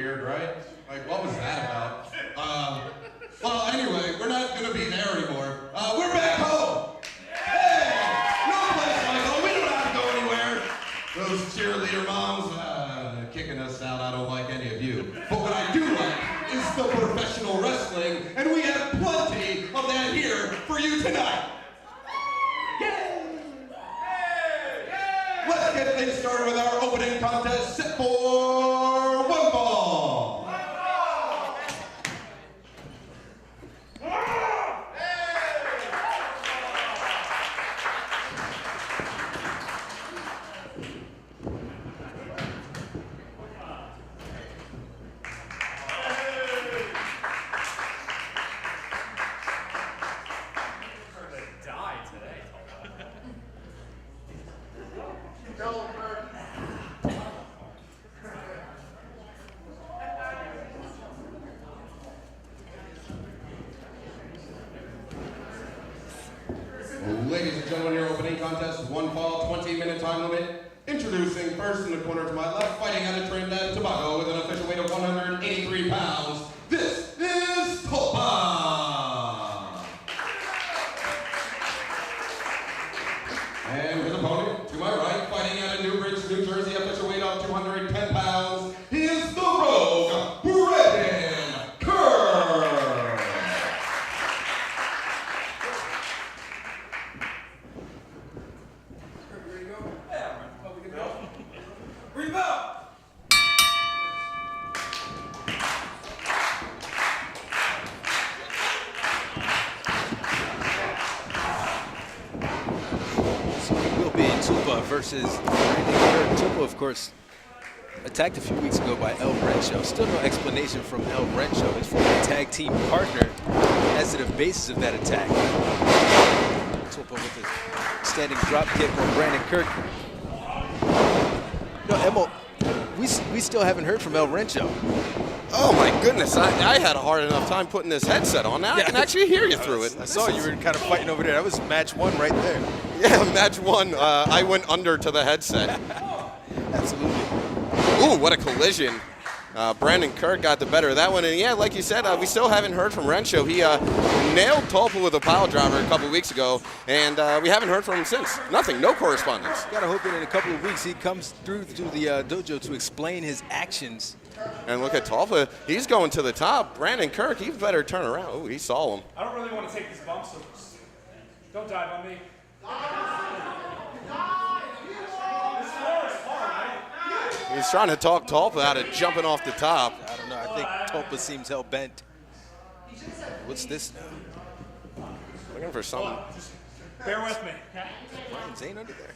weird, right? Like, what was that about? Well, anyway, we're not gonna be there anymore. We're back home! Hey! No place like home, we don't have to go anywhere! Those cheerleader moms, kicking us out, I don't like any of you. But what I do like is the professional wrestling, and we have plenty of that here for you tonight. Yay! Let's get things started with our opening contest. Set for one ball. Ladies and gentlemen, your opening contest, one fall, 20-minute time limit. Introducing first in the corner to my left, fighting out of Trinidad and Tobago with an official weight of 183 pounds. This is Tulpa. And his opponent to my right, fighting out of Newbridge, New Jersey, official weight of 210 pounds. He is the Rogue, Kirk. Versus Kirk. Tulpa, of course, attacked a few weeks ago by El Rencho. Still no explanation from El Rencho, his former tag team partner, as to the basis of that attack. Tulpa with a standing drop kick on Brandon Kirk. No, Emil, we still haven't heard from El Rencho. Oh my goodness, I had a hard enough time putting this headset on. Now I can actually hear you through it. I saw you were kind of fighting over there. That was match one right there. Yeah, match one. I went under to the headset. Absolutely. Ooh, what a collision. Brandon Kirk got the better of that one. And yeah, like you said, we still haven't heard from Rencho. He nailed Tulpa with a pile driver a couple weeks ago, and we haven't heard from him since. Nothing, no correspondence. Gotta hope that in a couple of weeks he comes through to the dojo to explain his actions. And look at Tulpa, he's going to the top. Brandon Kirk, he better turn around. Oh, he saw him. I don't really want to take these bumps, so don't dive on me. This floor is hard, right? He's trying to talk Tulpa out of jumping off the top. I don't know, I think Tulpa seems hell-bent. What's this now? Looking for something. Bear with me. Ryan Zane under there?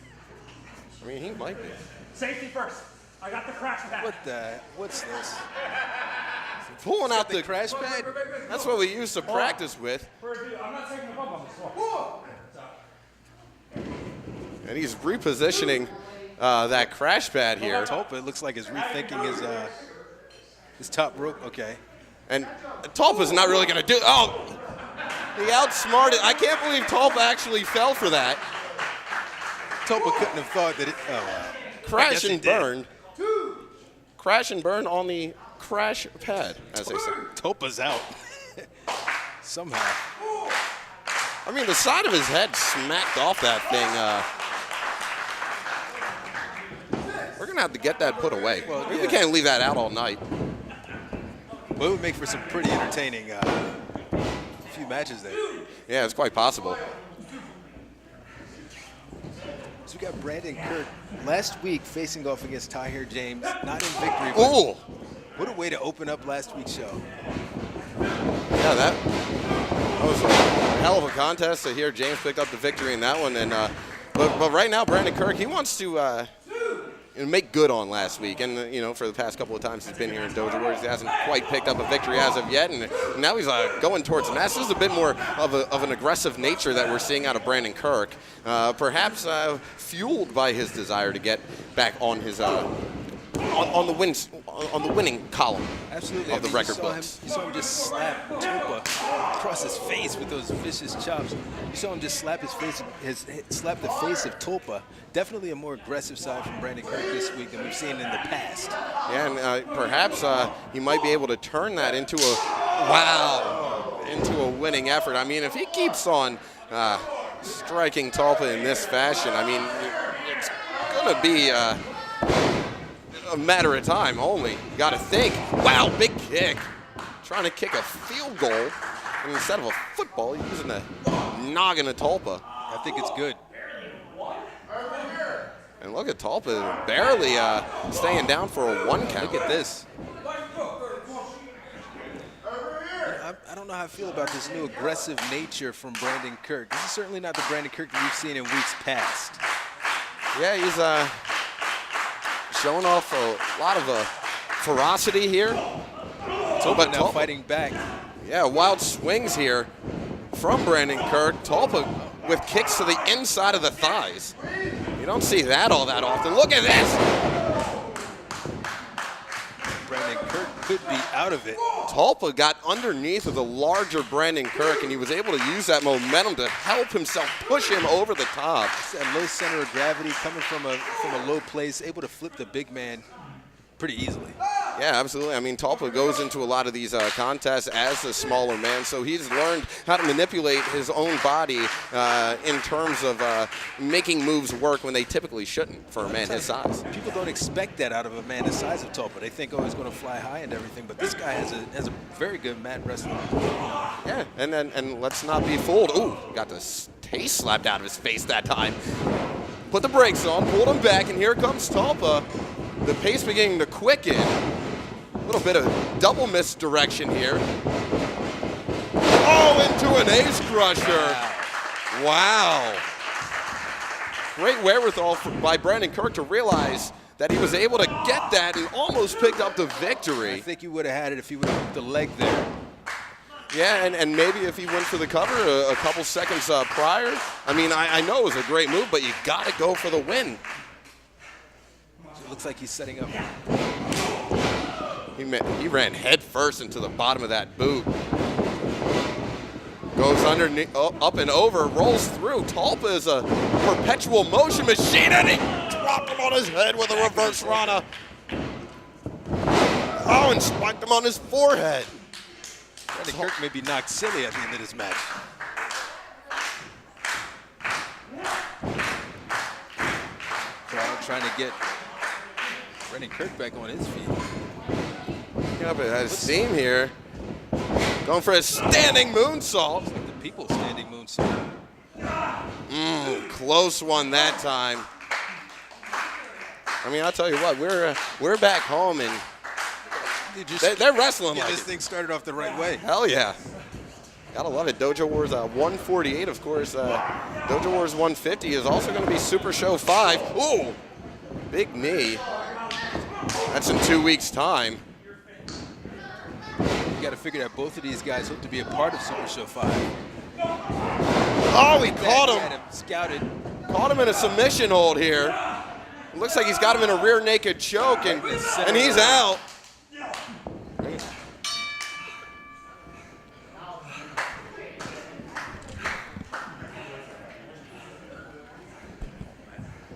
I mean, he might be. Safety first. I got the crash pad. What's this? Pulling out The crash pad? That's what we used to practice with. I'm not taking a bump on this floor. And he's repositioning that crash pad here. Tulpa, it looks like is rethinking his top rope. Okay. And Tulpa's not really going to do it. Oh, he outsmarted. I can't believe Tulpa actually fell for that. Tulpa couldn't have thought that it. Oh, wow. Crash and burn. Crash and burn on the crash pad, as they say. Tulpa's out. Somehow. I mean, the side of his head smacked off that thing. We're going to have to get that put away. Well, We can't leave that out all night. Well, it would make for some pretty entertaining few matches there. Yeah, it's quite possible. So we got Brandon Kirk last week facing off against Tahir James, not in victory. Ooh! What a way to open up last week's show. Yeah, that was a hell of a contest. So here, James picked up the victory in that one. And but right now, Brandon Kirk, he wants to make good on last week. And for the past couple of times he's been here in Dojo Wars, he hasn't quite picked up a victory as of yet. And now he's going towards the match. This is a bit more of an aggressive nature that we're seeing out of Brandon Kirk, perhaps fueled by his desire to get back on his on the on the winning column. Absolutely. Of the record books. You saw him just slap Tulpa across his face with those vicious chops. You saw him just slap slap the face of Tulpa. Definitely a more aggressive side from Brandon Kirk this week than we've seen in the past. Yeah, and perhaps he might be able to turn that into a winning effort. I mean, if he keeps on striking Tulpa in this fashion, I mean, it's going to be a matter of time only. You got to think. Wow, big kick. Trying to kick a field goal, and instead of a football, he's using the noggin of Tulpa. I think it's good. And look at Tulpa barely staying down for a 1 count. Look at this. I don't know how I feel about this new aggressive nature from Brandon Kirk. This is certainly not the Brandon Kirk that we've seen in weeks past. Yeah, he's showing off a lot of ferocity here. Tulpa now fighting back. Yeah, wild swings here from Brandon Kirk. Tulpa with kicks to the inside of the thighs. You don't see that all that often. Look at this. Brandon Kirk could be out of it. Tulpa got underneath of the larger Brandon Kirk, and he was able to use that momentum to help himself push him over the top. It's that low center of gravity coming from a low place, able to flip the big man pretty easily. Yeah, absolutely. I mean, Tulpa goes into a lot of these contests as a smaller man, so he's learned how to manipulate his own body in terms of making moves work when they typically shouldn't for a man his size. People don't expect that out of a man the size of Tulpa. They think, oh, he's going to fly high and everything, but this guy has a very good mat wrestling. Yeah, and let's not be fooled. Ooh, got the taste slapped out of his face that time. Put the brakes on, pulled him back, and here comes Tulpa. The pace beginning to quicken. A little bit of double misdirection here. Oh, into an ace crusher. Wow. Great wherewithal by Brandon Kirk to realize that he was able to get that and almost picked up the victory. I think he would have had it if he would have put the leg there. Yeah, and maybe if he went for the cover a couple seconds prior. I mean, I know it was a great move, but you got to go for the win. Looks like he's setting up. He ran head first into the bottom of that boot. Goes underneath, up and over, rolls through. Tulpa is a perpetual motion machine, and he dropped him on his head with a reverse Rana. Oh, and spiked him on his forehead. Brandon Kirk may be knocked silly at the end of this match. Crowd trying to get Brandon Kirk back on his feet. Yeah, but it has steam here. Going for a standing moonsault. Like the people standing moonsault. Close one that time. I mean, I'll tell you what, we're back home and they're wrestling like this thing started off the right way. Hell yeah. Gotta love it. Dojo Wars 148, of course. Dojo Wars 150 is also going to be Super Show 5. Ooh, big knee. That's in 2 weeks' time. You got to figure that both of these guys hope to be a part of Super Show 5. Oh, he caught him. Had him scouted. Caught him in a submission hold here. It looks like he's got him in a rear naked choke, and he's out.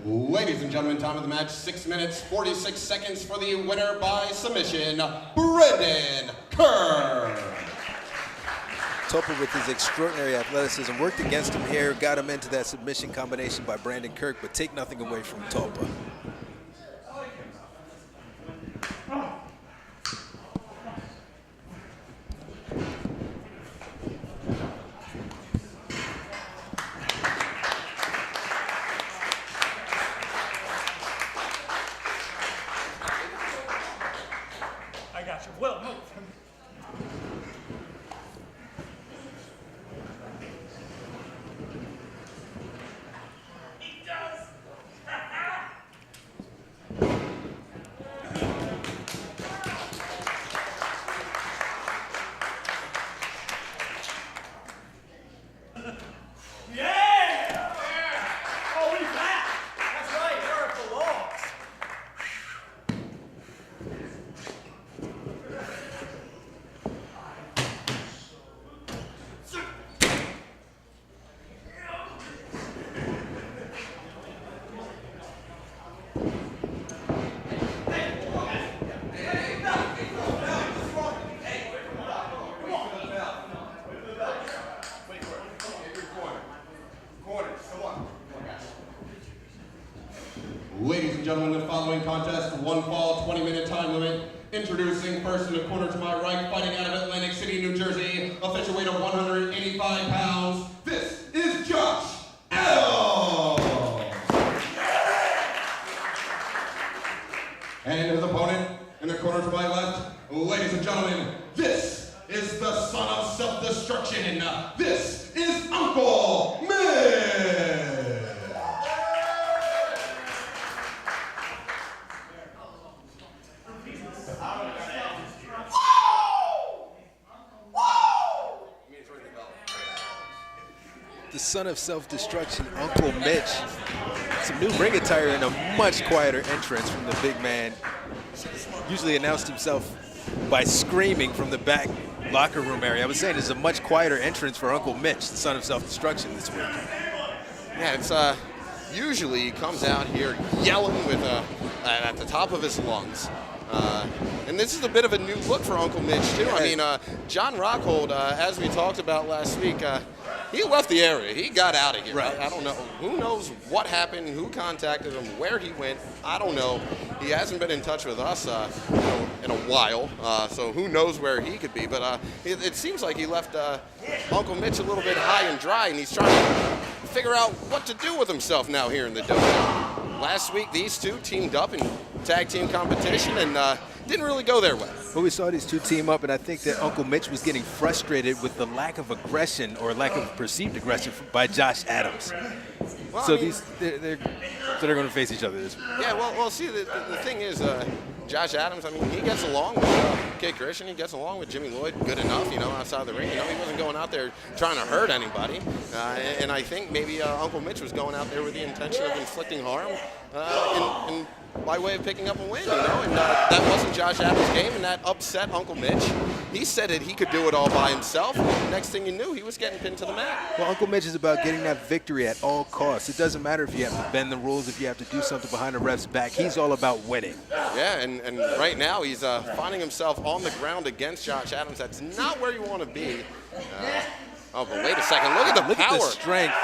Ladies and gentlemen, time of the match, 6 minutes, 46 seconds for the winner by submission, Brandon Kirk. Tulpa, with his extraordinary athleticism, worked against him here, got him into that submission combination by Brandon Kirk, but take nothing away from Tulpa. Well, move. He does. Yeah! Oh, he's back. That's right. Where it belongs. Introducing first in the corner to my right, fighting out of Atlantic City, New Jersey, official weight of 185 pounds. This is Josh Adams. And his opponent in the corner to my left, ladies and gentlemen, this is the son of self-destruction. This is Uncle Mitch. The son of self-destruction, Uncle Mitch. Some new ring attire and a much quieter entrance from the big man. Usually announced himself by screaming from the back locker room area. I was saying it's a much quieter entrance for Uncle Mitch, the son of self-destruction this week. Yeah, it's usually he comes out here yelling with at the top of his lungs. And this is a bit of a new look for Uncle Mitch, too. I mean, John Rockhold, as we talked about last week, he left the area. He got out of here. Right. I don't know. Who knows what happened, who contacted him, where he went. I don't know. He hasn't been in touch with us in a while, so who knows where he could be. But it seems like he left Uncle Mitch a little bit high and dry, and he's trying to figure out what to do with himself now here in the dojo. Last week, these two teamed up in tag team competition and didn't really go their way. Well, we saw these two team up, and I think that Uncle Mitch was getting frustrated with the lack of aggression or lack of perceived aggression by Josh Adams. Well, So I mean, they're going to face each other this week. yeah, well, see, the thing is, Josh Adams, I mean, he gets along with Kris, and he gets along with Jimmy Lloyd good enough, outside the ring. He wasn't going out there trying to hurt anybody. And I think maybe Uncle Mitch was going out there with the intention of inflicting harm and by way of picking up a win, and that wasn't Josh Adams' game, and that upset Uncle Mitch. He said that he could do it all by himself, and next thing you knew, he was getting pinned to the mat. Well, Uncle Mitch is about getting that victory at all costs. It doesn't matter if you have to bend the rules, if you have to do something behind the ref's back. He's all about winning. Yeah, and right now he's finding himself on the ground against Josh Adams. That's not where you want to be. But wait a second. Look at the power. Look at the strength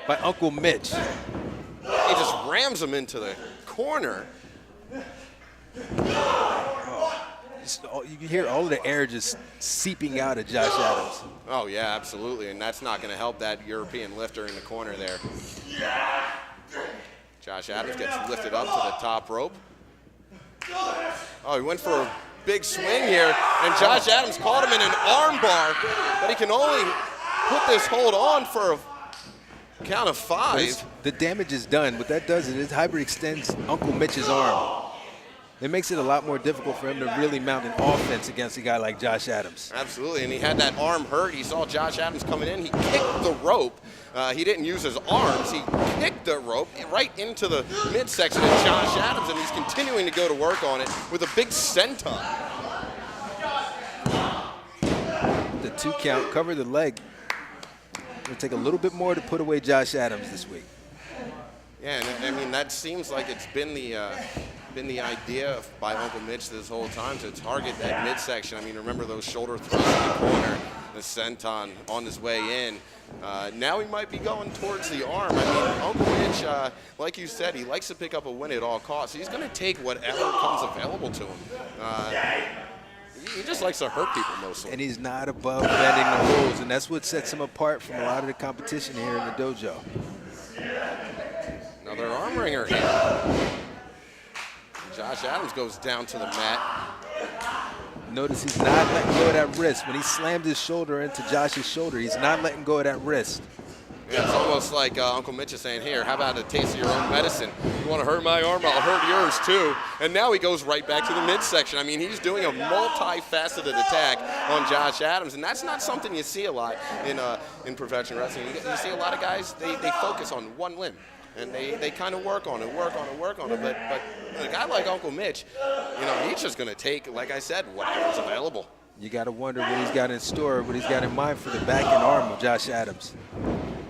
by Uncle Mitch. He just rams him into the corner. You can hear all of the air just seeping out of Josh Adams. Oh, yeah, absolutely. And that's not going to help that European lifter in the corner there. Josh Adams gets lifted up to the top rope. Oh, he went for a big swing here. And Josh Adams caught him in an arm bar. But he can only put this hold on for a count of 5. The damage is done. What that does is it hyperextends Uncle Mitch's arm. It makes it a lot more difficult for him to really mount an offense against a guy like Josh Adams. Absolutely, and he had that arm hurt. He saw Josh Adams coming in. He kicked the rope. He didn't use his arms. He kicked the rope right into the midsection of Josh Adams, and he's continuing to go to work on it with a big senton. The 2 count, cover the leg. It'll take a little bit more to put away Josh Adams this week. Yeah, and I mean, that seems like it's been the idea by Uncle Mitch this whole time to target that midsection. I mean, remember those shoulder thrusts in the corner, the senton on his way in. Now he might be going towards the arm. I mean, Uncle Mitch, like you said, he likes to pick up a win at all costs. He's going to take whatever comes available to him. He just likes to hurt people mostly. And he's not above bending the rules, and that's what sets him apart from a lot of the competition here in the dojo. Another arm wringer here. Josh Adams goes down to the mat. Notice he's not letting go of that wrist. When he slammed his shoulder into Josh's shoulder, he's not letting go of that wrist. Yeah, it's almost like Uncle Mitch is saying, here, how about a taste of your own medicine? You want to hurt my arm, I'll hurt yours too. And now he goes right back to the midsection. I mean, he's doing a multifaceted attack on Josh Adams, and that's not something you see a lot in professional wrestling. You see a lot of guys, they focus on one limb. And they kind of work on it. But a guy like Uncle Mitch, he's just going to take, like I said, whatever's available. You got to wonder what he's got in store, what he's got in mind for the back and arm of Josh Adams.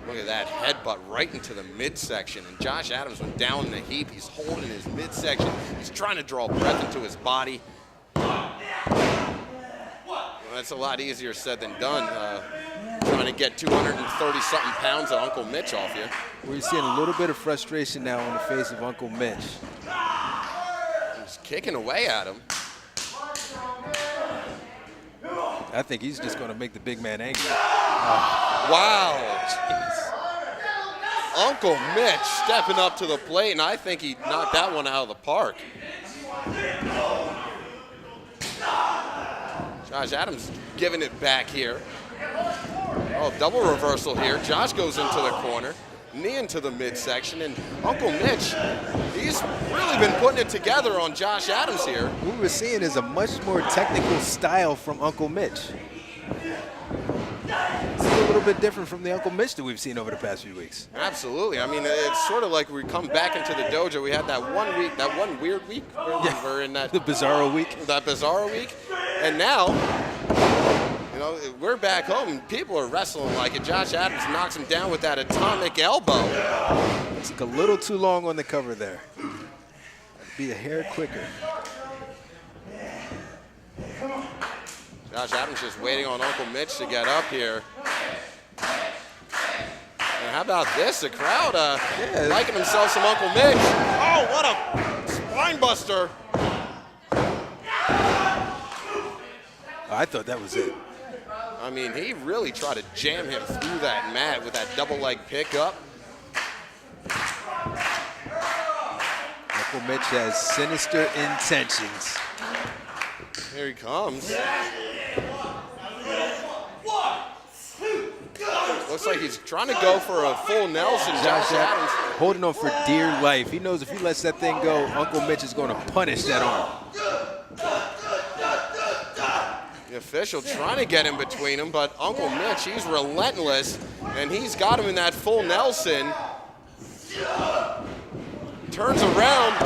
Look at that headbutt right into the midsection. And Josh Adams went down in a heap. He's holding his midsection. He's trying to draw breath into his body. Well, that's a lot easier said than done. Trying to get 230-something pounds of Uncle Mitch off you. We're seeing a little bit of frustration now on the face of Uncle Mitch. He's kicking away at him. I think he's just going to make the big man angry. Wow. Uncle Mitch stepping up to the plate, and I think he knocked that one out of the park. Josh Adams giving it back here. Oh, double reversal here. Josh goes into the corner, knee into the midsection, and Uncle Mitch, he's really been putting it together on Josh Adams here. What we're seeing is a much more technical style from Uncle Mitch. It's a little bit different from the Uncle Mitch that we've seen over the past few weeks. Absolutely. I mean, it's sort of like we come back into the dojo. We had that 1 week, that one weird week where we were in that the Bizarro week. That Bizarro week. And now, you know, we're back home and people are wrestling like it. Josh Adams knocks him down with that atomic elbow. It took a little too long on the cover there. Be a hair quicker. Josh Adams just waiting on Uncle Mitch to get up here. And how about this? The crowd liking themselves some Uncle Mitch. Oh, what a spine buster. I thought that was it. I mean, he really tried to jam him through that mat with that double leg pickup. Uncle Mitch has sinister intentions. Here he comes. Looks like he's trying to go for a full Nelson. Josh Adams holding on for dear life. He knows if he lets that thing go, Uncle Mitch is going to punish that arm. The official trying to get in between him, but Uncle Mitch, he's relentless, and he's got him in that full Nelson. Turns around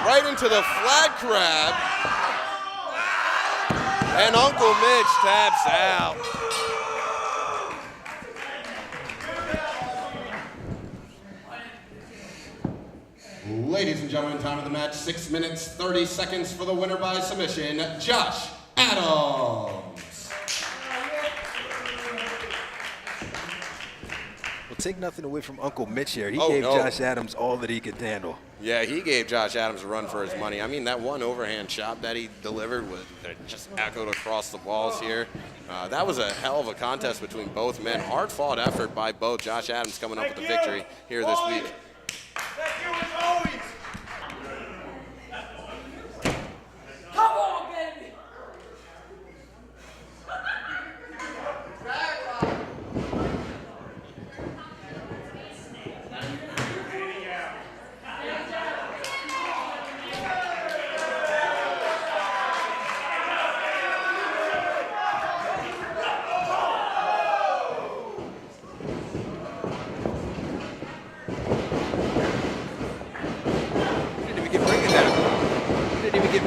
right into the flat crab, and Uncle Mitch taps out. Ladies and gentlemen, time of the match, 6 minutes, 30 seconds for the winner by submission, Josh Adams. Well, take nothing away from Uncle Mitch here. He gave Josh Adams all that he could handle. Yeah, he gave Josh Adams a run for his money. I mean, that one overhand chop that he delivered was just echoed across the walls here. That was a hell of a contest between both men. Hard-fought effort by both. Josh Adams coming up with the victory here this week. Thank you as always. Come on, baby.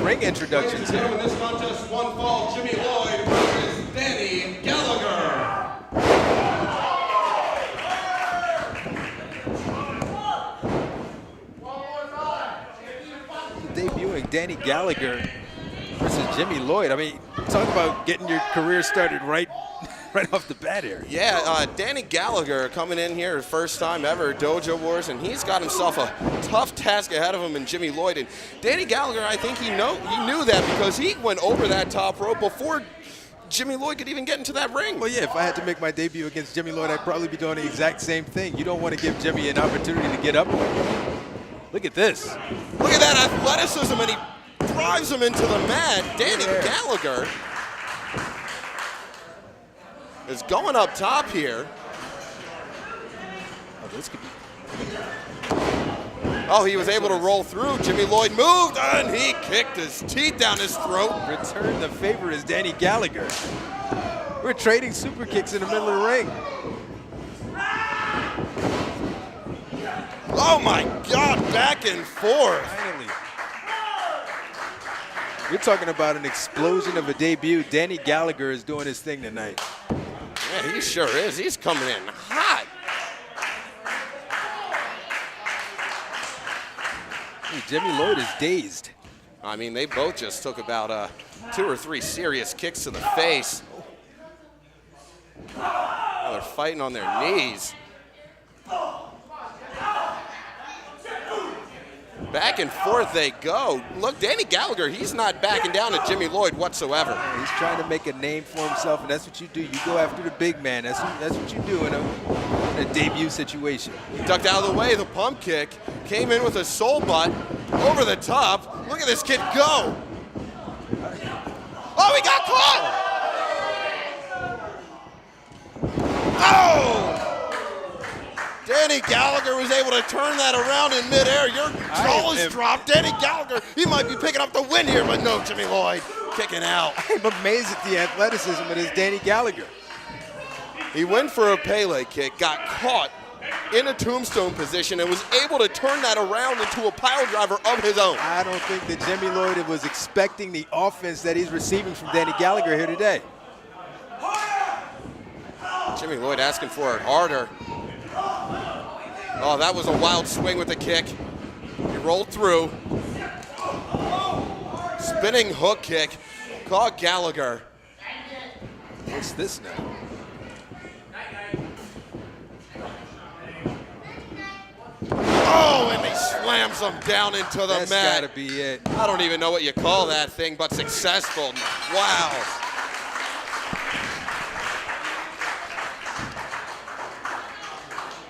Ring introductions here. In this contest, one fall, Jimmy Lloyd versus Danny Gallagher. Debuting Danny Gallagher versus Jimmy Lloyd. I mean, talk about getting your career started right off the bat here. Yeah, Danny Gallagher coming in here, first time ever, Dojo Wars, and he's got himself a tough task ahead of him in Jimmy Lloyd. And Danny Gallagher, I think he knew that because he went over that top rope before Jimmy Lloyd could even get into that ring. Well, yeah, if I had to make my debut against Jimmy Lloyd, I'd probably be doing the exact same thing. You don't want to give Jimmy an opportunity to get up. Look at this. Look at that athleticism, and he drives him into the mat. Danny Gallagher is going up top here. Oh, this could be. Oh, he was able to roll through. Jimmy Lloyd moved, and he kicked his teeth down his throat. Return the favor is Danny Gallagher. We're trading super kicks in the middle of the ring. Oh my God, back and forth. Finally. You're talking about an explosion of a debut. Danny Gallagher is doing his thing tonight. Yeah, he sure is. He's coming in hot. Hey, Jimmy Lloyd is dazed. I mean, they both just took about 2 or 3 serious kicks to the face. Now they're fighting on their knees. Back and forth they go. Look, Danny Gallagher, he's not backing down to Jimmy Lloyd whatsoever. He's trying to make a name for himself, and that's what you do. You go after the big man. That's what you do in a debut situation. He ducked out of the way, the pump kick. Came in with a soul butt over the top. Look at this kid go. Oh, he got caught! Oh! Danny Gallagher was able to turn that around in midair. Your jaw is dropped. Danny Gallagher, he might be picking up the win here, but no, Jimmy Lloyd kicking out. I'm amazed at the athleticism of this Danny Gallagher. He went for a Pele kick, got caught in a tombstone position, and was able to turn that around into a pile driver of his own. I don't think that Jimmy Lloyd was expecting the offense that he's receiving from Danny Gallagher here today. Jimmy Lloyd asking for it harder. Oh, that was a wild swing with the kick. He rolled through. Spinning hook kick. Caught Gallagher. What's this now? Oh, and he slams him down into the mat. That's gotta be it. I don't even know what you call that thing, but successful. Wow.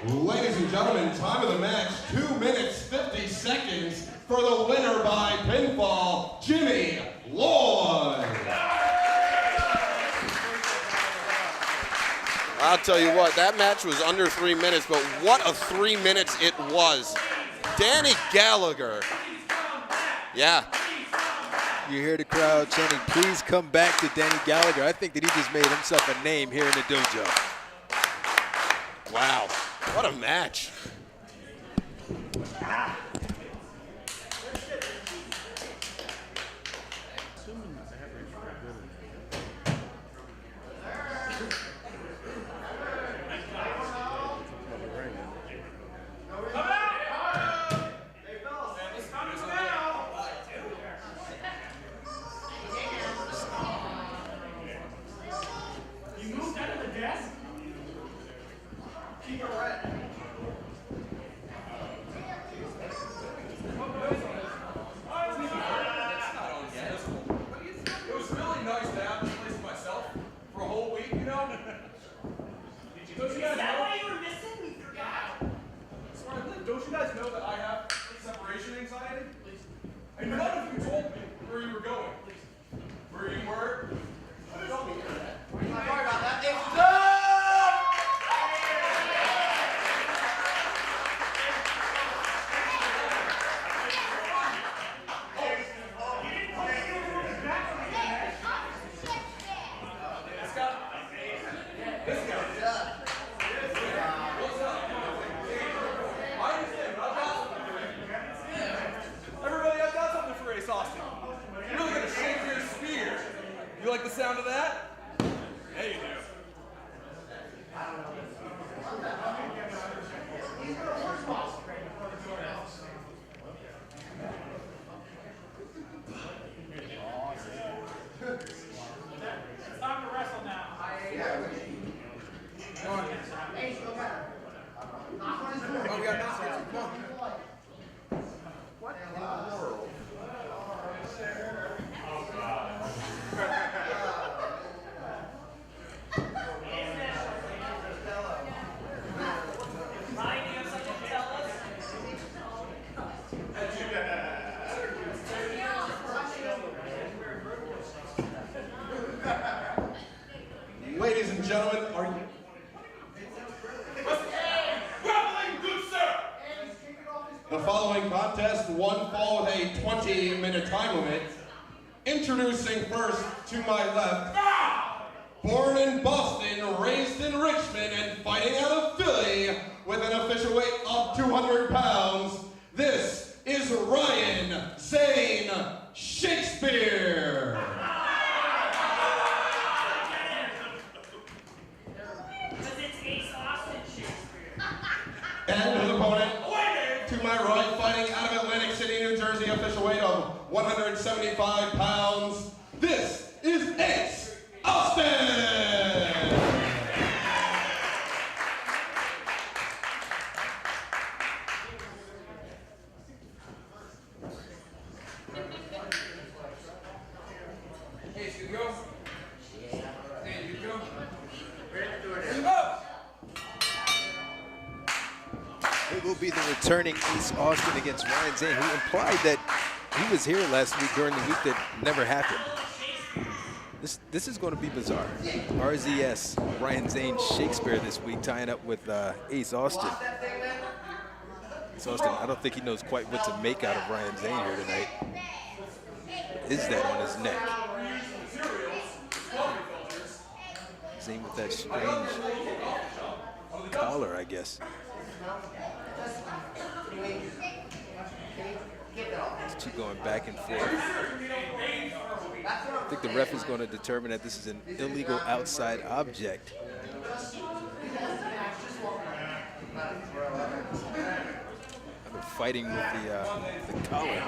Ladies and gentlemen, time of the match, 2 minutes, 50 seconds for the winner by pinfall, Jimmy Lloyd. I'll tell you what, that match was under 3 minutes, but what a 3 minutes it was. Danny Gallagher. Yeah. You hear the crowd chanting, please come back to Danny Gallagher. I think that he just made himself a name here in the dojo. Wow. What a match. Ladies and gentlemen, are you... The following contest, one fall with a 20-minute time limit. Introducing first to my left, born in Boston, raised in Richmond, and fighting out of Philly with an official weight of 200 pounds, this is Ryan Zane Shakespeare. And his opponent, to my right, fighting out of Atlantic City, New Jersey, official weight of 175 pounds, this is Ace Austin! will be the returning Ace Austin against Ryan Zane, who implied that he was here last week during the week that never happened. This is going to be bizarre. RZS, Ryan Zane, Shakespeare this week, tying up with Ace Austin. Ace Austin, I don't think he knows quite what to make out of Ryan Zane here tonight. What is that on his neck? Zane with that strange collar, I guess. These two going back and forth. I think the ref is going to determine that this is an illegal outside object. I've been fighting with the collar.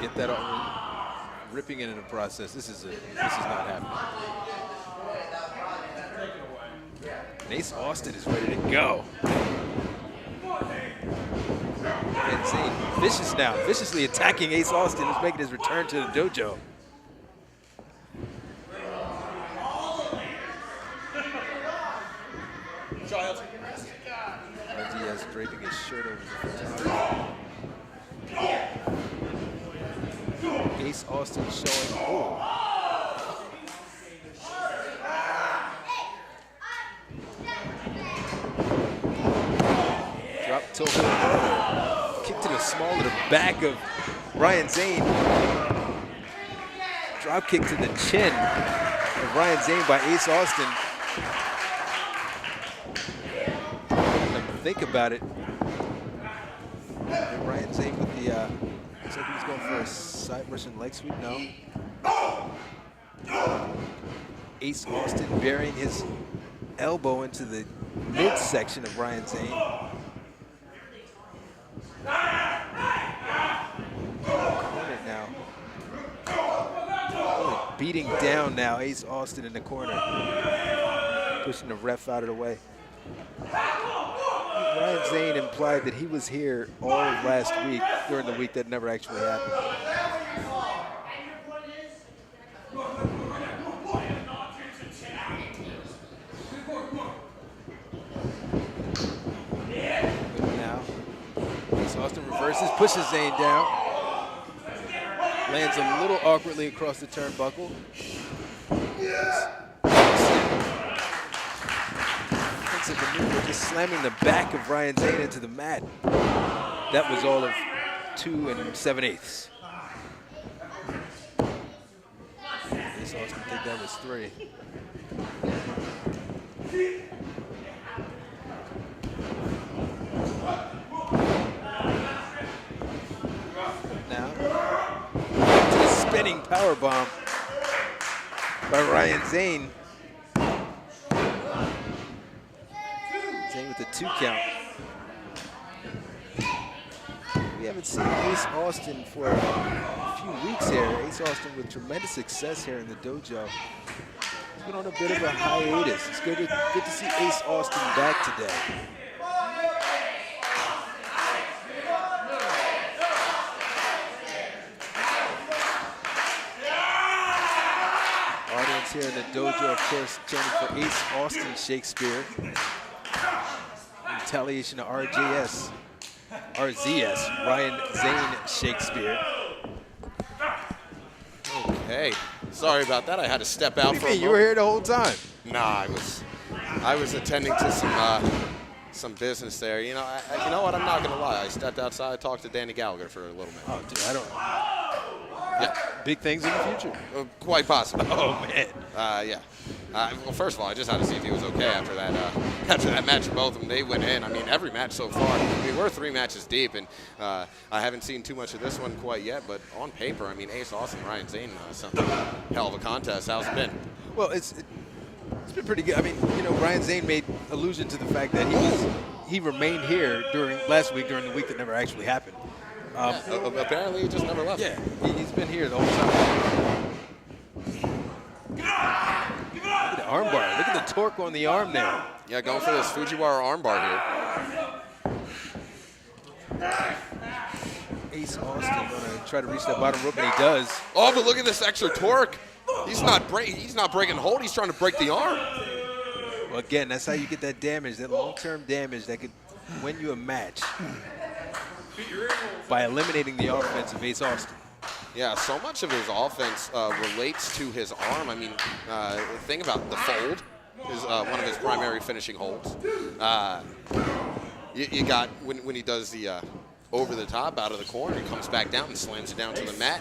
Get that all, ripping it in the process. This is not happening. And Ace Austin is ready to go. And Zane vicious now, viciously attacking Ace Austin, who's making his return to the dojo. Child. RZS draping his shirt over the top. Ace Austin showing, Drop Tulpa. Kick to the small of the back of Ryan Zane. Drop kick to the chin of Ryan Zane by Ace Austin. Think about it. And Ryan Zane with the, looks like he was going for a side Russian leg sweep. No. Ace Austin burying his elbow into the midsection of Ryan Zane. Corner now. Really beating down now Ace Austin in the corner. Pushing the ref out of the way. Ryan Zane implied that he was here all of last week during the week that never actually happened. Now, Ace Austin reverses, pushes Zane down. Lands a little awkwardly across the turnbuckle. Maneuver, just slamming the back of Ryan Zane into the mat. That was all of 2 7/8. Ace Austin think that was 3. Now, to the spinning powerbomb by Ryan Zane. With the 2 count. We haven't seen Ace Austin for a few weeks here. Ace Austin with tremendous success here in the dojo. He's been on a bit of a hiatus. It's good to see Ace Austin back today. Audience here in the dojo, of course, chanting for Ace Austin Shakespeare. Retaliation to RZS, Ryan Zane Shakespeare. Okay, sorry about that. I had to step out for a moment. You were here the whole time. Nah, I was attending to some business there. You know, you know what? I'm not gonna lie. I stepped outside, talked to Danny Gallagher for a little minute. Oh, dude, I don't. Yeah. Big things in the future. Quite possibly. Oh man. Yeah. Well, first of all, I just had to see if he was okay after that match. Both of them, they went in. I mean, every match so far. I mean, we're 3 matches deep, and I haven't seen too much of this one quite yet. But on paper, I mean, Ace Austin, Ryan Zane, something hell of a contest. How's it been? Well, it's been pretty good. I mean, you know, Ryan Zane made allusion to the fact that he remained here last week during the week that never actually happened. Apparently, he just never left. Yeah, he's been here the whole time. Look at the armbar. Look at the torque on the arm there. Yeah, going for this Fujiwara armbar here. Ace Austin going to try to reach that bottom rope, and he does. Oh, but look at this extra torque. He's not breaking hold. He's trying to break the arm. Well, again, that's how you get that damage, that long-term damage that could win you a match by eliminating the offense of Ace Austin. Yeah, so much of his offense relates to his arm. I mean, the thing about the fold is one of his primary finishing holds. You got, when he does the over the top out of the corner, he comes back down and slams it down to the mat.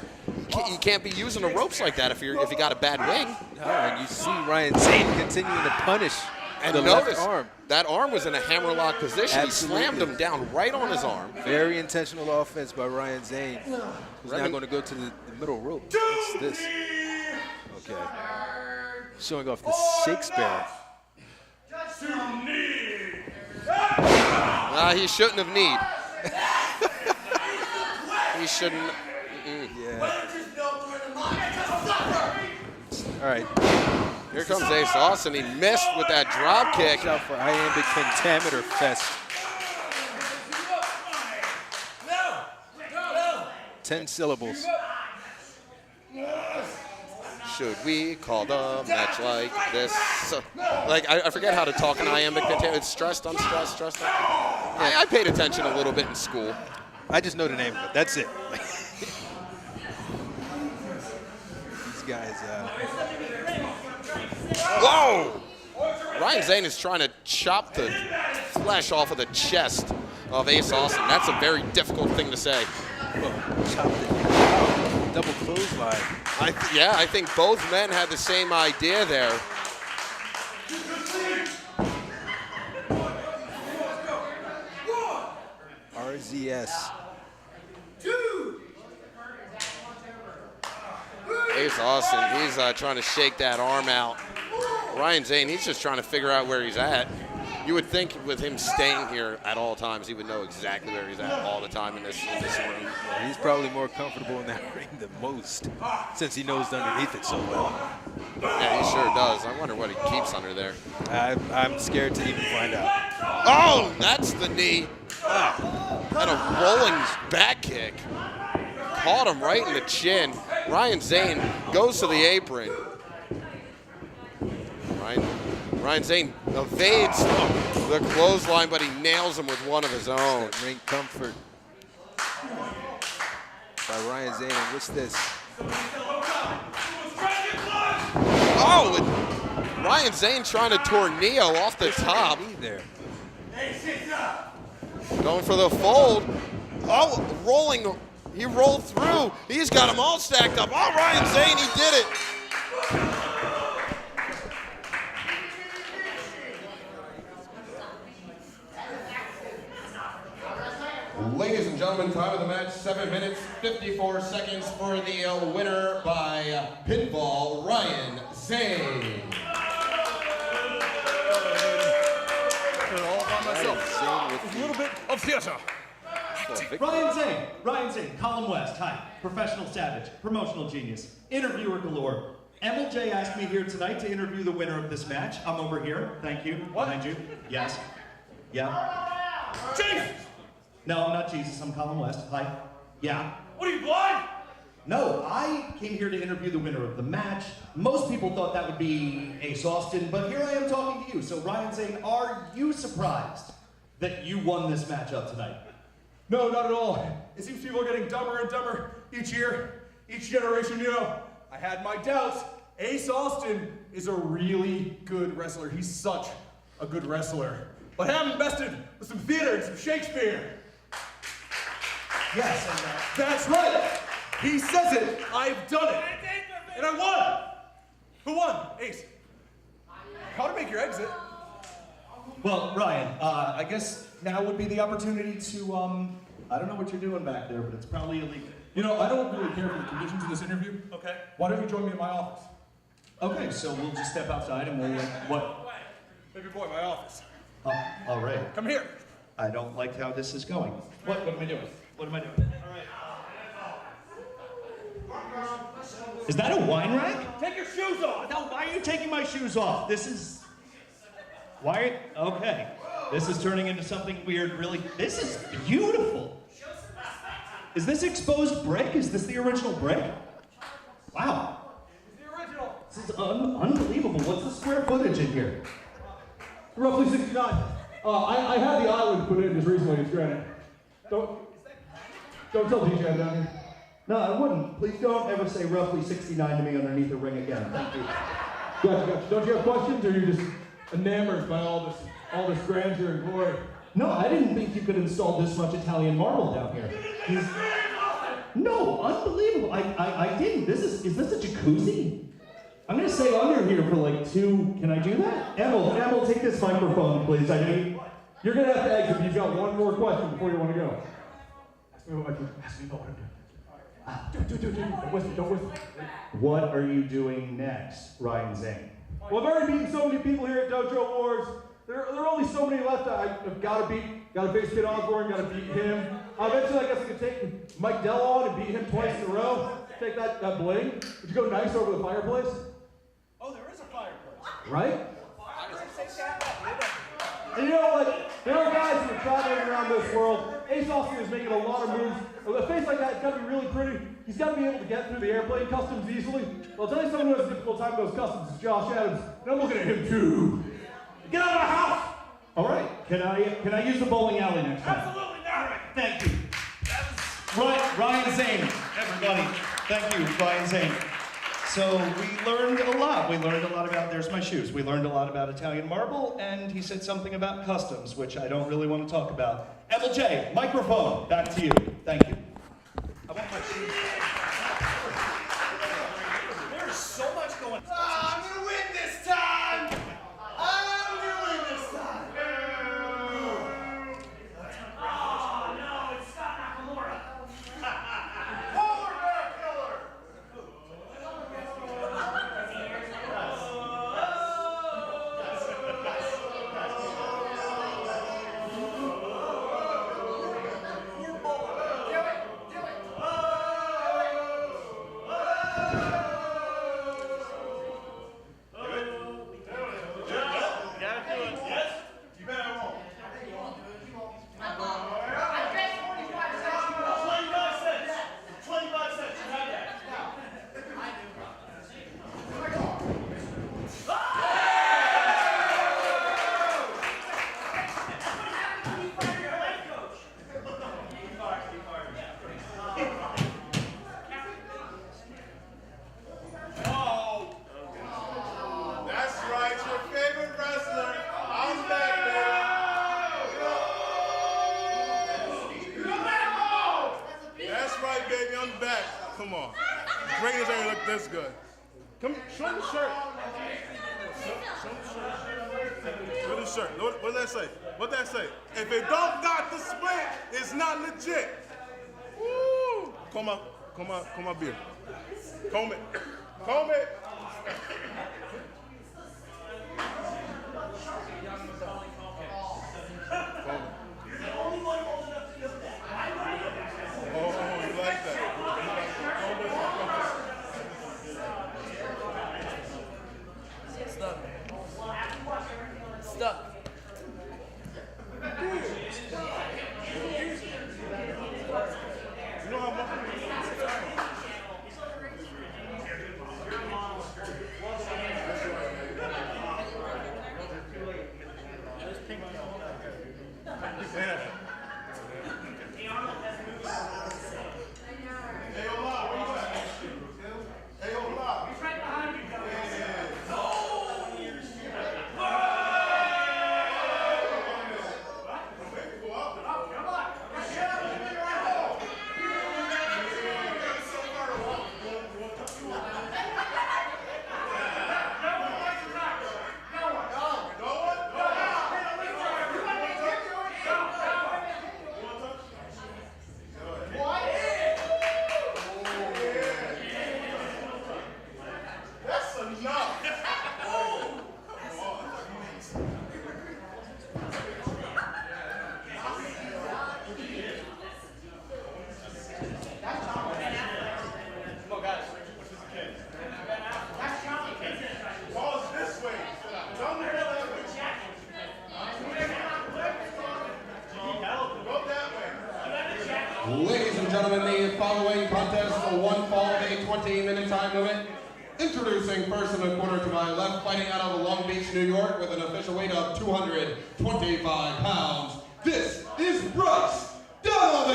You can't be using the ropes like that if you got a bad wing. And you see Ryan Zane continuing to punish the left arm. That arm was in a hammerlock position. Absolutely. He slammed him down right on his arm. Very intentional offense by Ryan Zane, who's now going to go to the middle rope. What's this? Okay. Showing off the Shakespeare. He shouldn't have kneed. He shouldn't. Yeah. All right. Here comes Ace Austin. He missed with that drop kick. Watch out for Iambic Pentameter Fest. 10 syllables. Should we call the match like this? So, like, I forget how to talk in Iambic Pentameter. It's stressed, unstressed, stressed. I paid attention a little bit in school. I just know the name of it. That's it. These guys. Whoa! Ryan Zane is trying to chop the flesh off of the chest of Ace Austin. That's a very difficult thing to say. Chop it. Double clothesline. I think both men had the same idea there. RZS. Ace Austin, he's trying to shake that arm out. Ryan Zane, he's just trying to figure out where he's at. You would think with him staying here at all times, he would know exactly where he's at all the time in this room. Yeah, he's probably more comfortable in that ring than most, since he knows underneath it so well. Yeah, he sure does. I wonder what he keeps under there. I'm scared to even find out. Oh, that's the knee. Oh, and a rolling back kick. Caught him right in the chin. Ryan Zane goes to the apron. Ryan Zane evades the clothesline, but he nails him with one of his own. Ring comfort by Ryan Zane. And what's this? Oh, and Ryan Zane trying to tornado off the top. There. Going for the fold. Oh, rolling. He rolled through. He's got them all stacked up. Oh, Ryan Zane, he did it. Ladies and gentlemen, time of the match, 7 minutes, 54 seconds for the winner by pinfall, Ryan Zane. All by myself. A little bit of theater. Ryan Zane, Column West, hi, professional savage, promotional genius, interviewer galore. Emil J asked me here tonight to interview the winner of this match. I'm over here, thank you, behind you. Yes, yeah. Jesus! No, I'm not Jesus, I'm Column West, hi, yeah. What are you, blind? No, I came here to interview the winner of the match. Most people thought that would be Ace Austin, but here I am talking to you. So Ryan Zane, are you surprised that you won this matchup tonight? No, not at all. It seems people are getting dumber and dumber each year, each generation, you know. I had my doubts. Ace Austin is a really good wrestler. He's such a good wrestler. But I am invested with some theater and some Shakespeare. Yes, and that's right. He says it. I've done it. And I won. Who won? Ace. How to make your exit? well, Ryan, I guess now would be the opportunity to, I don't know what you're doing back there, but it's probably illegal. You know, I don't really care for the conditions of this interview. Okay. Why don't you join me in my office? Okay, so we'll just step outside and we'll, what? Baby boy, my office. All right. Come here. I don't like how this is going. What am I doing? What am I doing? Is that a wine rack? Take your shoes off. No, why are you taking my shoes off? This is... Why are... Okay. This is turning into something weird, really. This is beautiful. Is this exposed brick? Is this the original brick? Wow. It's the original. This is unbelievable. What's the square footage in here? Roughly 69. I had the island put in just recently, it's granted. Don't tell DEEJ I'm down here. No, I wouldn't. Please don't ever say roughly 69 to me underneath the ring again. Thank you. Gotcha. Don't you have questions, or are you just enamored by all this grandeur and glory? No, I didn't think you could install this much Italian marble down here. No, unbelievable. I didn't. Is this a jacuzzi? I'm gonna stay under here for like 2. Can I do that? Emil, take this microphone, please. You're gonna have to exit. You've got one more question before you want to go. Ask me what I'm doing. Don't whistle. What are you doing next, Ryan Zane? Well, I've already beaten so many people here at Dojo Wars. There are only so many left. I've got to face Kid Osbourne, got to beat him. Eventually, I guess I could take Mike Dell on and beat him twice in a row. Take that bling. Would you go nice over the fireplace? Oh, there is a fireplace. Right? And you know what? There are guys who are traveling around this world. Ace Austin is making a lot of moves. A face like that, it's got to be really pretty. He's got to be able to get through the airplane customs easily. I'll tell you someone who has a difficult time with those customs is Josh Adams. And I'm looking at him too. Get out of my house! All right. Can I use the bowling alley next time? Absolutely not. Thank you. Ryan Zane, everybody. Thank you, Ryan Zane. So we learned a lot. We learned a lot about, there's my shoes. We learned a lot about Italian marble, and he said something about customs, which I don't really want to talk about. Emil J, microphone, back to you. Thank you. I want my shoes. There's so much going on. I'm gonna win this time! I'm gonna win this time! Oh no, it's Scott Nakamura. Polar bear killer! That's good. Come, show me the shirt. Show the shirt. What does that say? What does that say? If it don't got the split, it's not legit. Woo! Comb my beard. Comb it. Comb it. Oh, you like that? Stuck. You know how much? Ladies and gentlemen, the following contest is a one fall of a 20-minute time limit. Introducing first in the corner to my left, fighting out of Long Beach, New York with an official weight of 225 pounds. This is Bryce Donovan!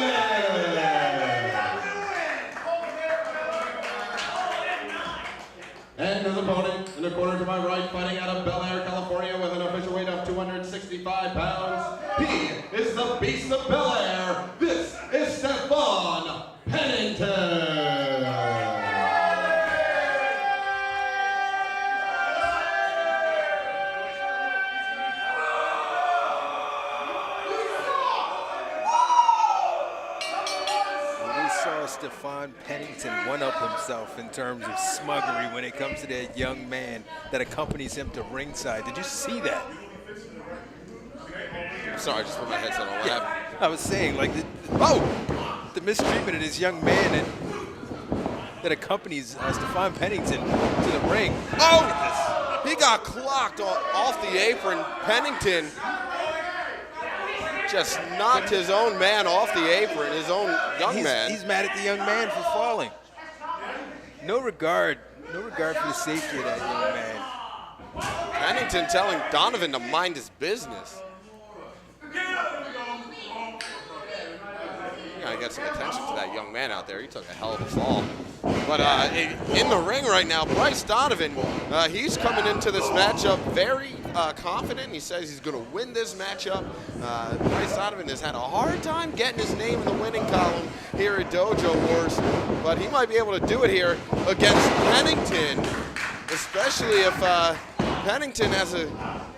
And his opponent in the corner to my right, fighting out of Bel Air, California with an official weight of 265 pounds. He is the Beast of Bel Air. This is Stephon Pennington. Stephon Pennington one-up himself in terms of smuggery when it comes to that young man that accompanies him to ringside. Did you see that? Sorry, I just put my headset on. What happened? I was saying, like, the mistreatment of this young man that accompanies Stephon Pennington to the ring. Oh! He got clocked off the apron. Pennington just knocked his own man off the apron, his own young man. He's mad at the young man for falling. No regard for the safety of that young man. Pennington telling Donovan to mind his business. You gotta get some attention to that young man out there. He took a hell of a fall. But in the ring right now, Bryce Donovan, he's coming into this matchup very confident. He says he's going to win this matchup. Bryce Donovan has had a hard time getting his name in the winning column here at Dojo Wars, but he might be able to do it here against Pennington, especially if Pennington has a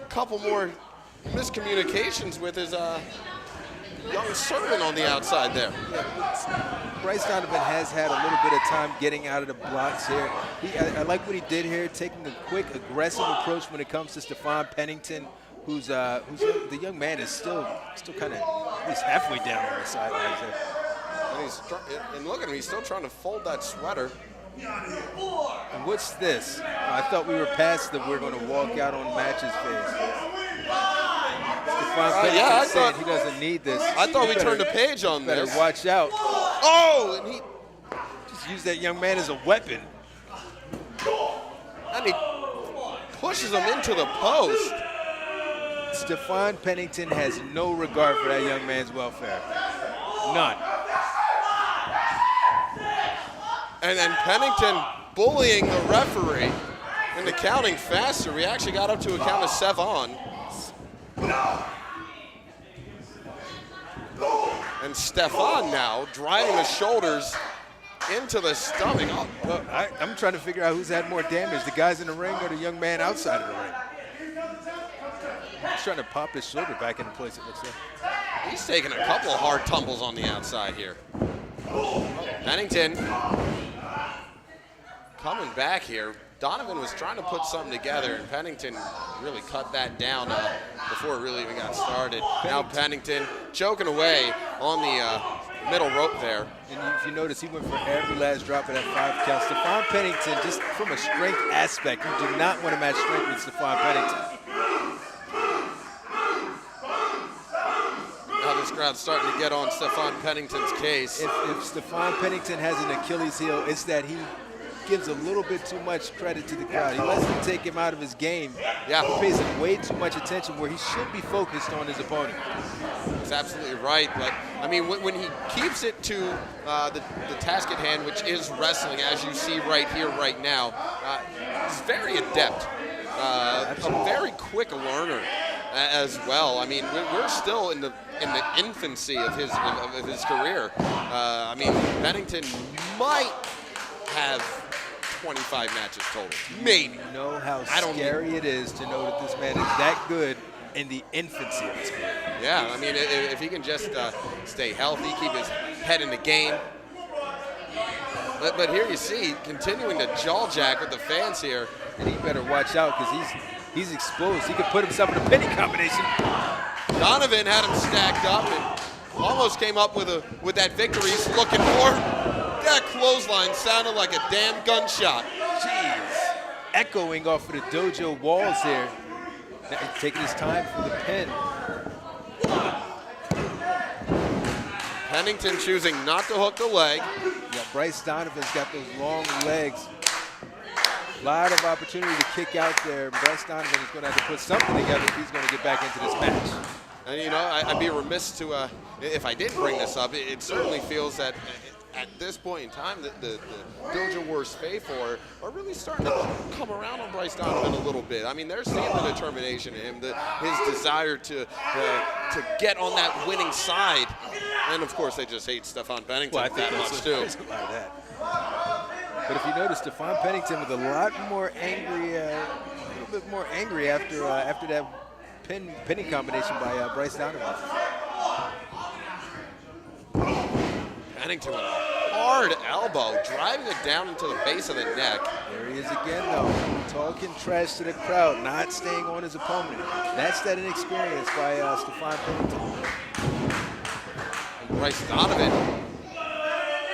couple more miscommunications with his young servant on the outside there. Bryce Donovan has had a little bit of time getting out of the blocks here. I like what he did here, taking a quick, aggressive approach when it comes to Stephon Pennington, who's the young man is still kind of at least halfway down on the sidelines there. And look at him, he's still trying to fold that sweater. And what's this? I thought we were past the we're going to walk out on matches phase. Stephon Pennington said he doesn't need this. I thought we turned the page on this. Better watch out. Oh, and he just used that young man as a weapon. And he pushes him into the post. Stephon Pennington has no regard for that young man's welfare. None. And then Pennington bullying the referee into counting faster. We actually got up to a count of 7. And Stephon now driving the shoulders into the stomach. Oh. Well, I'm trying to figure out who's had more damage, the guys in the ring or the young man outside of the ring. He's trying to pop his shoulder back into place, it looks like. He's taking a couple of hard tumbles on the outside here. Pennington coming back here. Donovan was trying to put something together, and Pennington really cut that down before it really even got started. Now Pennington choking away on the middle rope there. And if you notice, he went for every last drop of that 5 count. Stephon Pennington, just from a strength aspect, you do not want to match strength with Stephon Pennington. Now this crowd's starting to get on Stephon Pennington's case. If Stephon Pennington has an Achilles heel, it's that he gives a little bit too much credit to the crowd. He lets them take him out of his game. Yeah. He pays him way too much attention where he should be focused on his opponent. He's absolutely right. But I mean, when he keeps it to the task at hand, which is wrestling, as you see right here, right now, he's very adept. A very quick learner as well. I mean, we're still in the infancy of his career. I mean, Pennington might have 25 matches total, maybe. You know how scary it is to know that this man is that good in the infancy of his career. Yeah, I mean, if he can just stay healthy, keep his head in the game. But here you see, continuing to jaw jack with the fans here. And he better watch out because he's exposed. He could put himself in a penny combination. Donovan had him stacked up and almost came up with that victory he's looking for. That clothesline sounded like a damn gunshot. Jeez. Echoing off of the dojo walls here. Taking his time for the pin. Pennington choosing not to hook the leg. Yeah, Bryce Donovan's got those long legs. A lot of opportunity to kick out there. Bryce Donovan is going to have to put something together if he's going to get back into this match. And, you know, I'd be remiss to, if I did bring this up, it certainly feels that at this point in time, the Dojo Wars faithful are really starting to come around on Bryce Donovan a little bit. I mean, they're seeing the determination in him, his desire to get on that winning side. And, of course, they just hate Stephon Pennington that much, too. There's a lot of that. But if you notice, Stephon Pennington with a lot more angry, a little bit more angry after that penny combination by Bryce Donovan. Pennington with a hard elbow, driving it down into the base of the neck. There he is again, though, talking trash to the crowd, not staying on his opponent. That's that inexperience by Stephon Pennington. And Bryce Donovan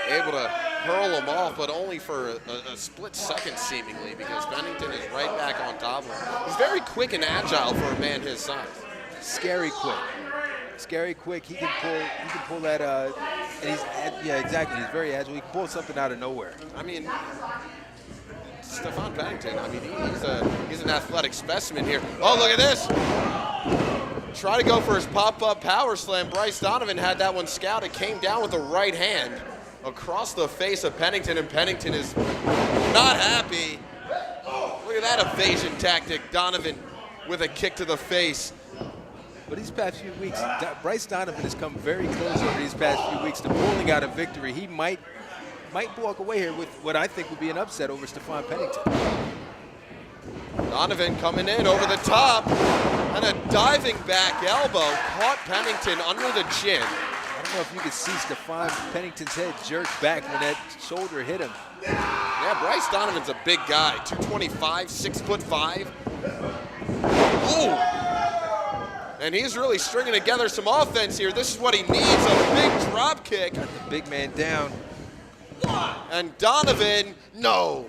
able to hurl him off, but only for a split second, seemingly, because Pennington is right back on top of him. He's very quick and agile for a man his size. Scary quick. Scary quick. He can pull that. And yeah, exactly. He's very agile. He can pull something out of nowhere. I mean, Stephon Pennington. I mean, he's an athletic specimen here. Oh, look at this! Try to go for his pop-up power slam. Bryce Donovan had that one scouted. Came down with the right hand across the face of Pennington, and Pennington is not happy. Look at that evasion tactic. Donovan with a kick to the face. But these past few weeks, Bryce Donovan has come very close over these past few weeks to pulling out a victory. He might walk away here with what I think would be an upset over Stephon Pennington. Donovan coming in over the top, and a diving back elbow caught Pennington under the chin. I don't know if you could see Stephon Pennington's head jerk back when that shoulder hit him. Yeah, Bryce Donovan's a big guy, 225, 6'5". Ooh! And he's really stringing together some offense here. This is what he needs, a big drop kick. Got the big man down. And Donovan, no.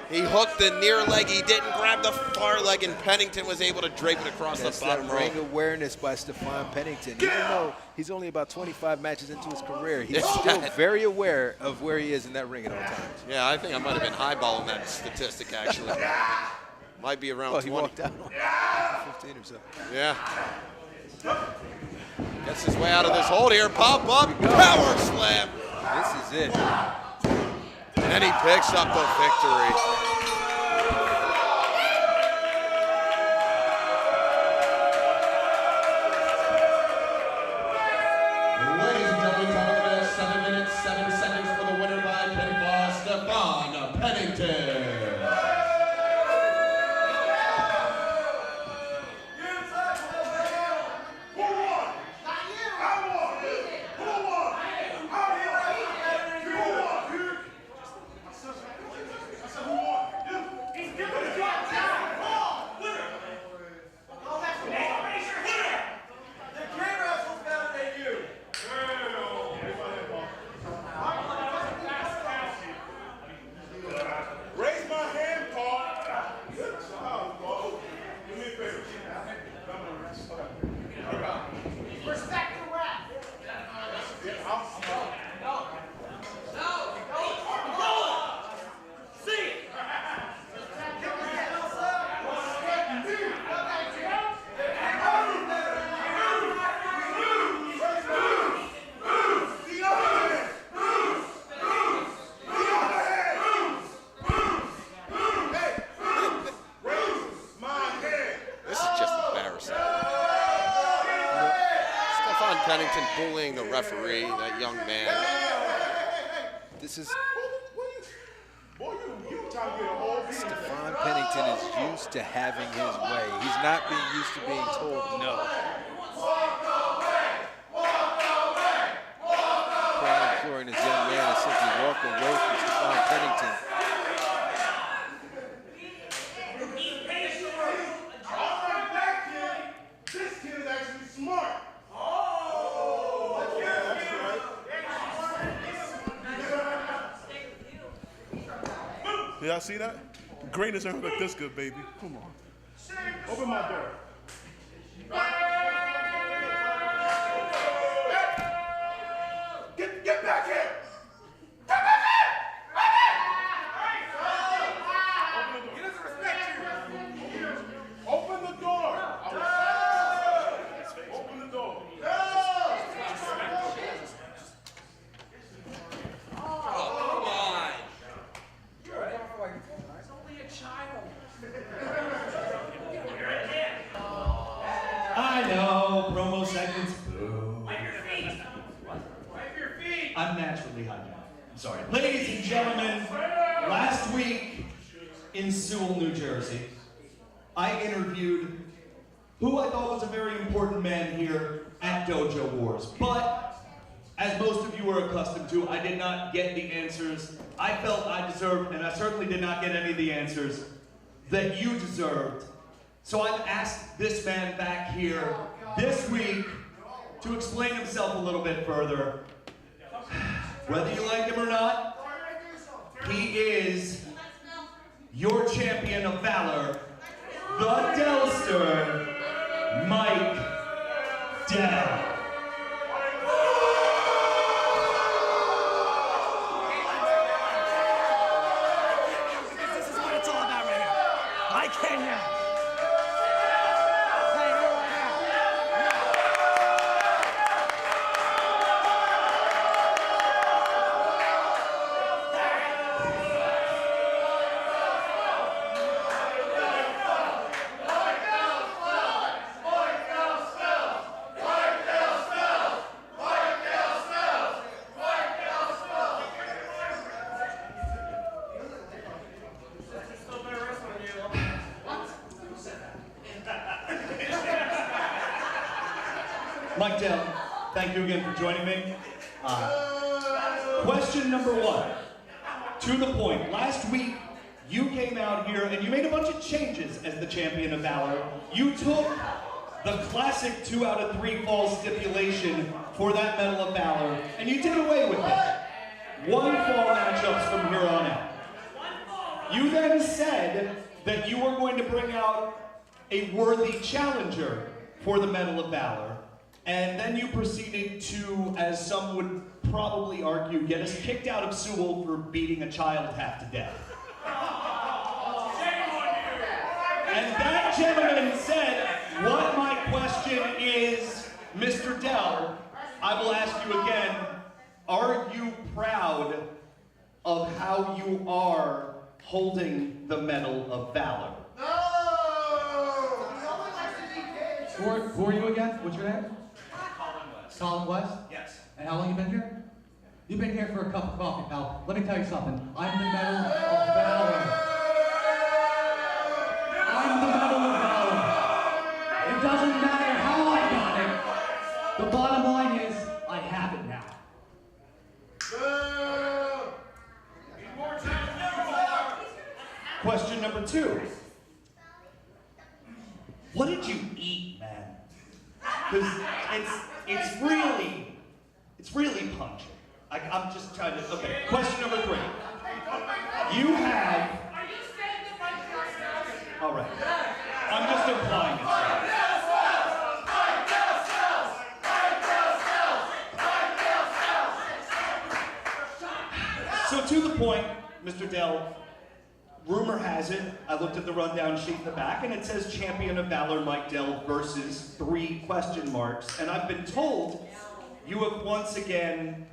He hooked the near leg. He didn't grab the far leg, and Pennington was able to drape it across the bottom rope. Ring awareness by Stephon Pennington. Even though he's only about 25 matches into his career, he's still very aware of where he is in that ring at all times. Yeah, I think I might have been highballing that statistic, actually. Might be around 20. He walked out 15 or so. Yeah. Gets his way out of this hold here. Pop up, power slam. This is it. And he picks up the victory. Ladies and gentlemen, top of the match, 7 minutes, 7 seconds for the winner by pinfall, Stephon Pennington. Pennington bullying the referee, that young man. This is Stephon Pennington is used to having his way. He's not being used to being told no. Crowd imploring this young man to simply walk away from Stephon Pennington. Y'all see that? Greatness ain't look this good, baby. Come on. Open my door. Get back here! Get back here! I know, promo segments. Boo. Wipe your feet. What? Wipe your feet. I'm naturally hyped. I'm sorry. Ladies and gentlemen, last week in Sewell, New Jersey, I interviewed who I thought was a very important man here at Dojo Wars. But, as most of you are accustomed to, I did not get the answers I felt I deserved, and I certainly did not get any of the answers that you deserved. So I've asked this man back here this week to explain himself a little bit further. Whether you like him or not, he is your champion of Valor, the Delster, Mike Dell. This is what it's all about right now. I can't hear. Mike Dell, thank you again for joining me. Question number one, to the point. Last week, you came out here and you made a bunch of changes as the champion of Valor. You took the classic 2 out of 3 fall stipulation for that Medal of Valor, and you did away with it. 1 fall matchups from here on out. You then said that you were going to bring out a worthy challenger for the Medal of Valor. And then you proceeded to, as some would probably argue, get us kicked out of Sewell for beating a child half to death. And that gentleman said, what my question is, Mr. Dell, I will ask you again, are you proud of how you are holding the Medal of Valor? Who are you again? What's your name? Colin West? Yes. And how long you been here? You've been here for a cup of coffee, pal. Let me tell you something. I'm the Medal of Valor. I'm the Medal of Valor. It doesn't matter how I got it. The bottom line is, I have it now. Question number 2. What did you eat, man? Because it's really punchy. I'm just trying to, okay. Question number 3. You have, all right. I'm just implying it. So to the point, Mr. Dell, rumor has it, I looked at the rundown sheet in the back, and it says Champion of Valor Mike Dell versus 3 question marks. And I've been told you have once again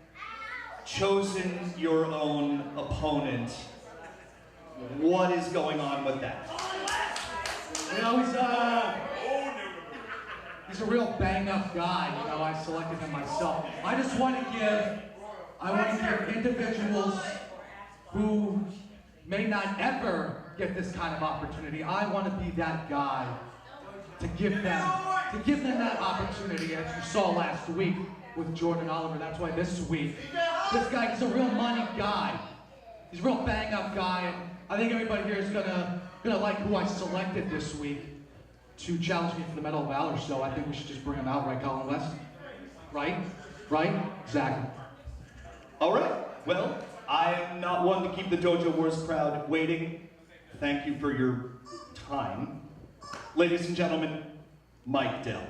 chosen your own opponent. What is going on with that? You know, he's a real bang-up guy. You know, I selected him myself. I want to give individuals who may not ever get this kind of opportunity. I want to be that guy to give them that opportunity, as you saw last week with Jordan Oliver. That's why this week, this guy is a real money guy. He's a real bang-up guy, and I think everybody here is gonna like who I selected this week to challenge me for the Medal of Valor. So I think we should just bring him out, right, Colin West? Right? Exactly. All right. Well, I am not one to keep the Dojo Wars crowd waiting. Thank you for your time. Ladies and gentlemen, Mike Dell.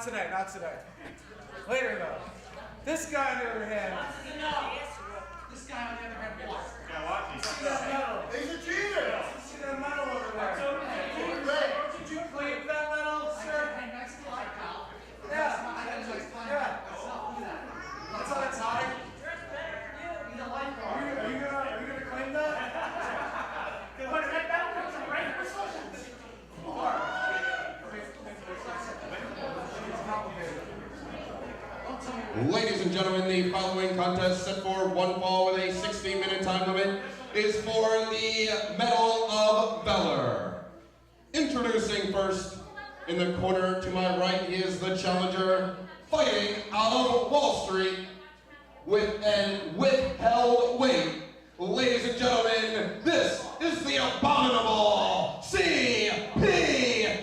not today, not today. Later, though. This guy, on the other hand. This guy, on the other hand, what? See that medal? He's a cheater! See that medal over there? Did you claim that medal, sir? Hey, nice to like, pal. Yeah. That's how that's high. He's a lifeguard. Are you gonna claim that? What is that medal? It's a great position. Ladies and gentlemen, the following contest set for one fall with a 60-minute time limit is for the Medal of Valor. Introducing first, in the corner to my right, he is the challenger, fighting out of Wall Street with an withheld weight. Ladies and gentlemen, this is the abominable CPA!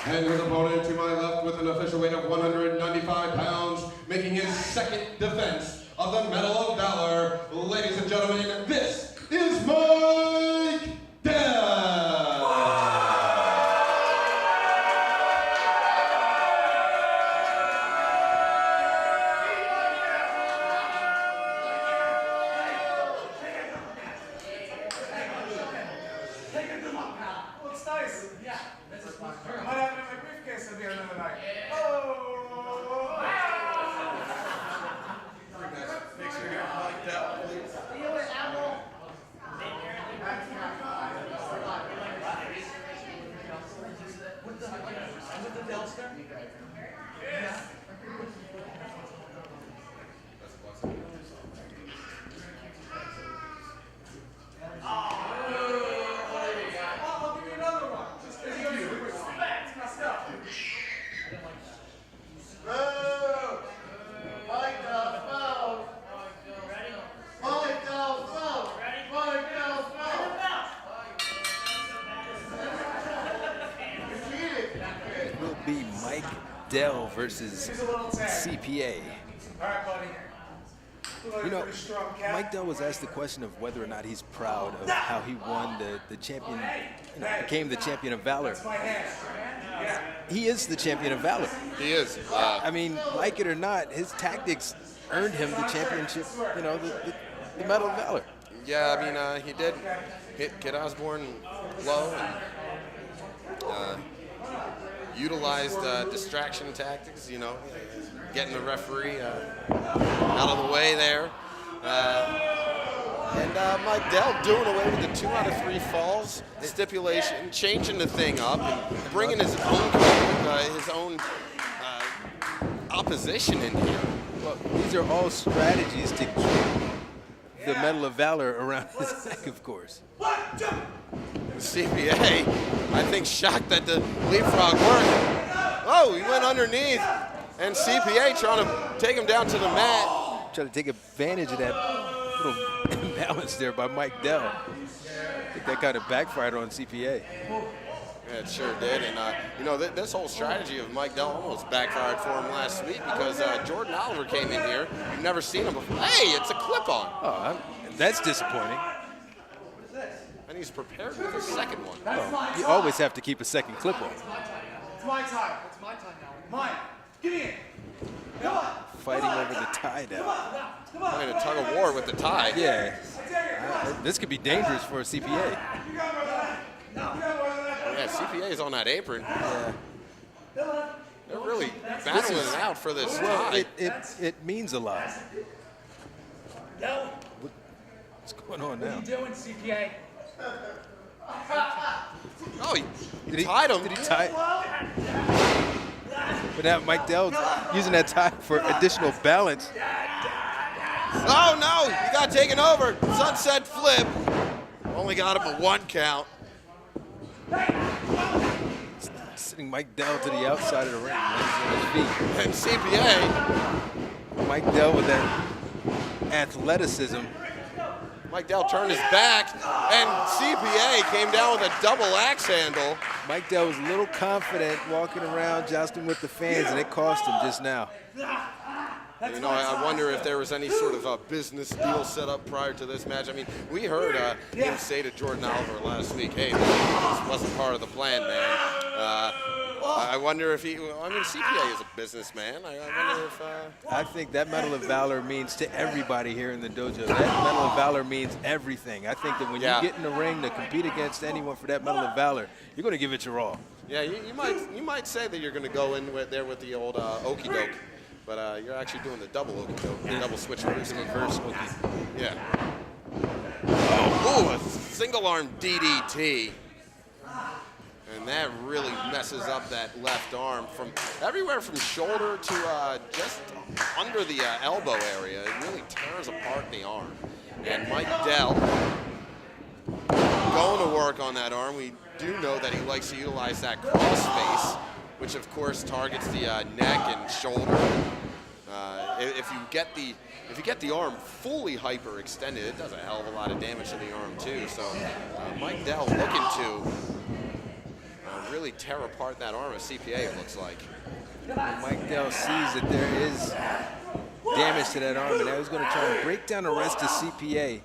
And his opponent to my left with an official weight of 195 pounds, making his second defense of the Medal of Valor. Ladies and gentlemen, this is Mike Dell. Looks nice. Yeah. I might have it in my briefcase at the end of the night. Oh! Make sure you're Mike Dell, please. With the Delster? Yes. I'll give you another one. Just because you respect my stuff. Mike Dell, foul. Mike Dell, foul. Mike Dell, foul. It will be Mike Dell versus CPA. All right, buddy. You know, Mike Dell was asked the question of whether or not he's proud of how he won the champion, became the champion of Valor. He is the champion of Valor. He is. I mean, like it or not, his tactics earned him the championship, the Medal of Valor. Yeah, I mean, he did hit Kid Osbourne low and utilized distraction tactics, getting the referee out of the way there. And Mike Dell doing away with the 2 out of 3 falls stipulation, changing the thing up, and bringing his own opposition in here. Well, these are all strategies to keep the Medal of Valor around his neck, of course. CPA, I think, shocked that the leapfrog worked. Oh, he went underneath, and CPA trying to take him down to the mat. Trying to take advantage of that little imbalance there by Mike Dell. I think that kind of backfired on CPA. Yeah, it sure did. And, this whole strategy of Mike Dell almost backfired for him last week because Jordan Oliver came in here. You've never seen him before. Hey, it's a clip-on. Oh, that's disappointing. And he's prepared with a second one. Oh, you always have to keep a second clip-on. It's my time. It's my time now. Mine. Get in. Come on. Fighting over the tie now. Playing a tug of war with the tie. Yeah. This could be dangerous for a CPA. Yeah, CPA is on that apron. Yeah. They're really battling it out for this tie. It means a lot. What's going on now? What are you doing, CPA? Oh, he tied him. Did he tie? But now Mike Dell using that tie for additional balance. Oh, no, he got taken over. Sunset flip. Only got him a 1 count. Sending Mike Dell to the outside of the ring. And CPA. Mike Dell with that athleticism. Mike Dell turned his back, and CPA came down with a double axe handle. Mike Dell was a little confident walking around, jousting with the fans, and it cost him just now. You know, I wonder if there was any sort of a business deal set up prior to this match. I mean, we heard him say to Jordan Oliver last week, hey, this wasn't part of the plan, man. I wonder if he, I mean, CPA is a businessman. I wonder if... I think that Medal of Valor means to everybody here in the dojo. That Medal of Valor means everything. I think that when you get in the ring to compete against anyone for that Medal of Valor, you're going to give it your all. Yeah, you might say that you're going to go in there with the old okey doke, but you're actually doing the double okey doke, the double switch reverse okey. Yeah. Oh, a single arm DDT. And that really messes up that left arm from everywhere from shoulder to just under the elbow area. It really tears apart the arm. And Mike Dell going to work on that arm. We do know that he likes to utilize that cross face, which of course targets the neck and shoulder. If you get the arm fully hyperextended, it does a hell of a lot of damage to the arm too. So Mike Dell looking to really tear apart that arm of CPA, it looks like. When Mike Dell sees that there is damage to that arm, and now he's going to try and break down the rest of CPA,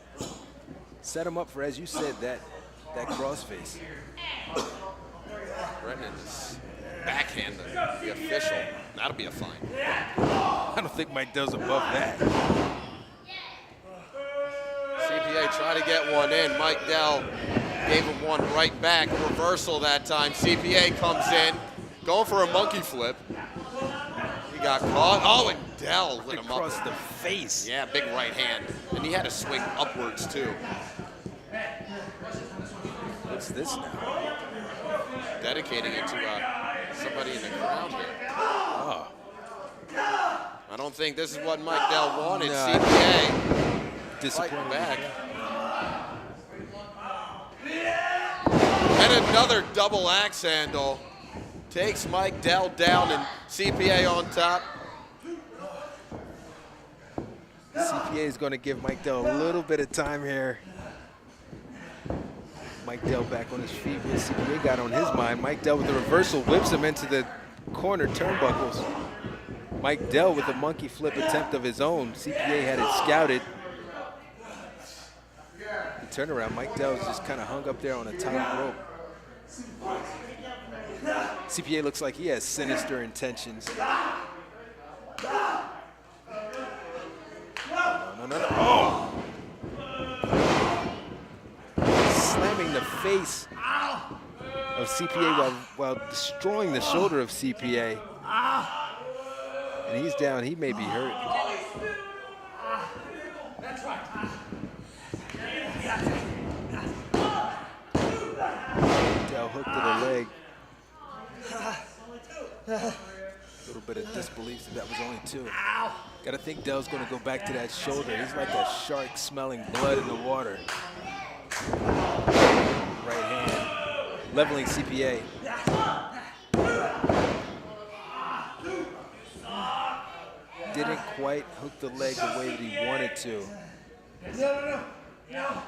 set him up for, as you said, that crossface. Brennan's backhand, the official. That'll be a fine. I don't think Mike Dell's above that. CPA tried to get one in. Mike Dell gave him one right back. Reversal that time. CPA comes in, going for a monkey flip. He got caught. Oh, and Dell lit him up. Across the face. Yeah, big right hand. And he had to swing upwards, too. What's this now? Dedicating it to somebody in the crowd here. Oh. I don't think this is what Mike Dell wanted. No. CPA disappointing back. And another double axe handle. Takes Mike Dell down and CPA on top. CPA is going to give Mike Dell a little bit of time here. Mike Dell back on his feet. What CPA got on his mind. Mike Dell with the reversal whips him into the corner turnbuckles. Mike Dell with a monkey flip attempt of his own. CPA had it scouted. The turnaround, Mike Dell is just kind of hung up there on the top rope. CPA looks like he has sinister intentions. No. Oh! Slamming the face of CPA while destroying the shoulder of CPA. And he's down. He may be hurt. That's right. Dell hooked to the leg. A little bit of disbelief that was only two. Gotta think Dell's gonna go back to that shoulder. He's like a shark smelling blood in the water. Right hand, leveling CPA. Didn't quite hook the leg the way that he wanted to. No.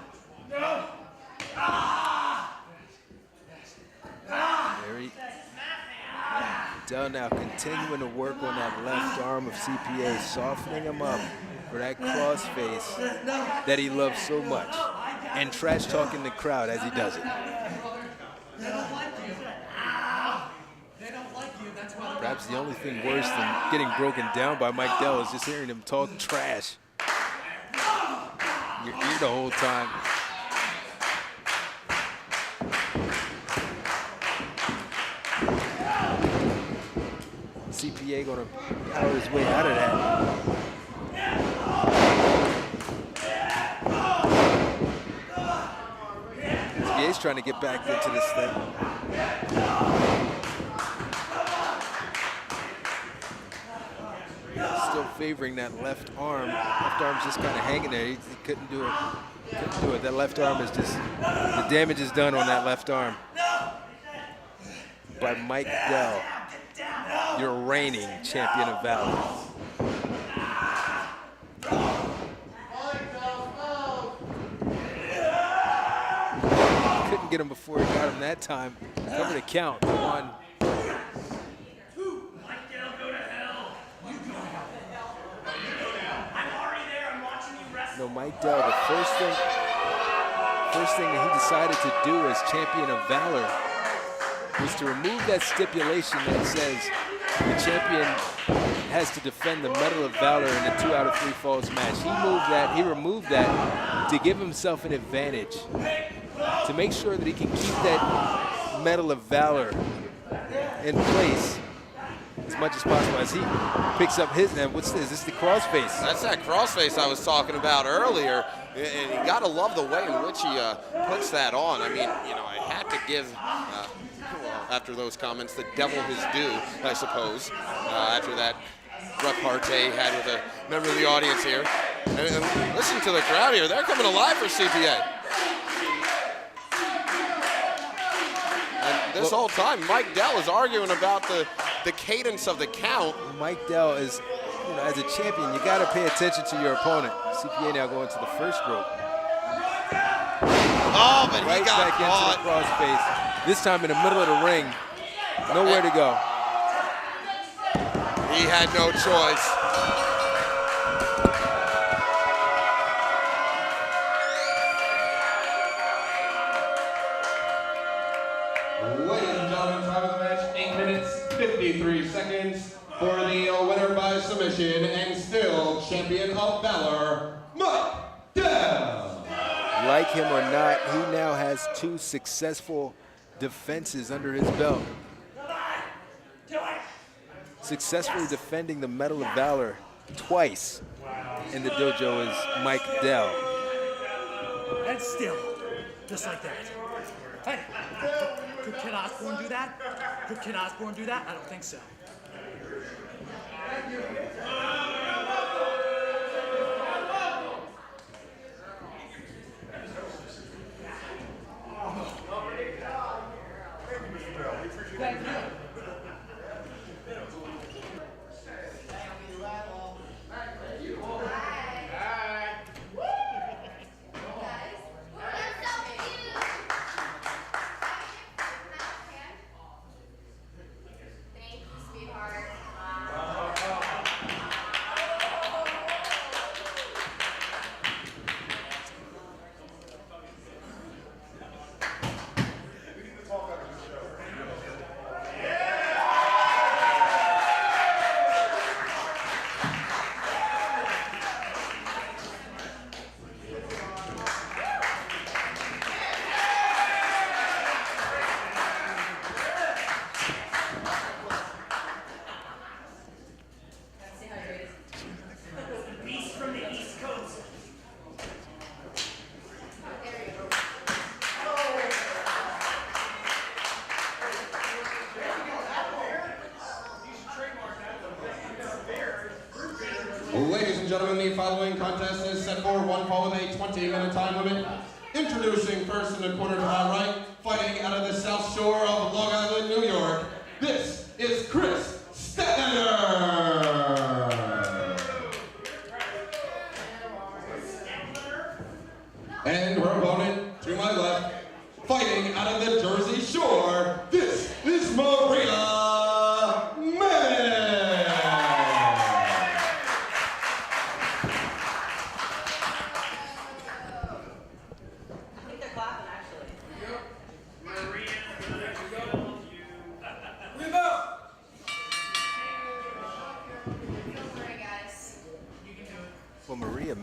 Dell now continuing to work on that left arm of CPA, softening him up for that cross face that he loves so much, and trash talking the crowd as he does it. They don't like you. They don't like you. That's why. Perhaps the only thing worse than getting broken down by Mike Dell is just hearing him talk trash. Your ear the whole time. CPA gonna power his way out of that. CPA's trying to get back into this thing. Still favoring that left arm. Left arm's just kind of hanging there. He couldn't do it. That left arm is just, the damage is done on that left arm. By Mike Dell, your reigning champion of Valor. Couldn't get him before he got him that time. Cover the count. 1. know, Mike Dell, the first thing that he decided to do as champion of Valor was to remove that stipulation that says the champion has to defend the Medal of Valor in a 2 out of 3 falls match. He removed that to give himself an advantage, to make sure that he can keep that Medal of Valor in place as much as possible as he picks up his. And what's this? This is the crossface. That's that crossface I was talking about earlier. And you got to love the way in which he puts that on. I mean, you know, I had to give, well, after those comments, the devil his due, I suppose, after that repartee had with a member of the audience here. And listen to the crowd here. They're coming alive for CPA. And this whole time, Mike Dell is arguing about the cadence of the count. Mike Dell is, you know, as a champion, you got to pay attention to your opponent. CPA now going to the first rope. Oh, but right he got back caught. into the crossface. This time in the middle of the ring. Nowhere to go. He had no choice. Ladies and gentlemen, time of the match, 8 minutes, 53 seconds for the winner by submission and still champion of Valor, Mike Dell. Like him or not, he now has 2 successful defenses under his belt. Successfully defending the Medal of Valor twice in the dojo is Mike Dell. And still, just like that. Hey, could Kid Osbourne do that? Could Kid Osbourne do that? I don't think so. Ladies and gentlemen, the following contest is set for one fall with a 20-minute time limit. Introducing first in the corner to my right, fighting out of the South Shore of Long Island, New York, this is Kris Stadtlander. And her opponent to my left, fighting out of the Jersey Shore, this is Maria.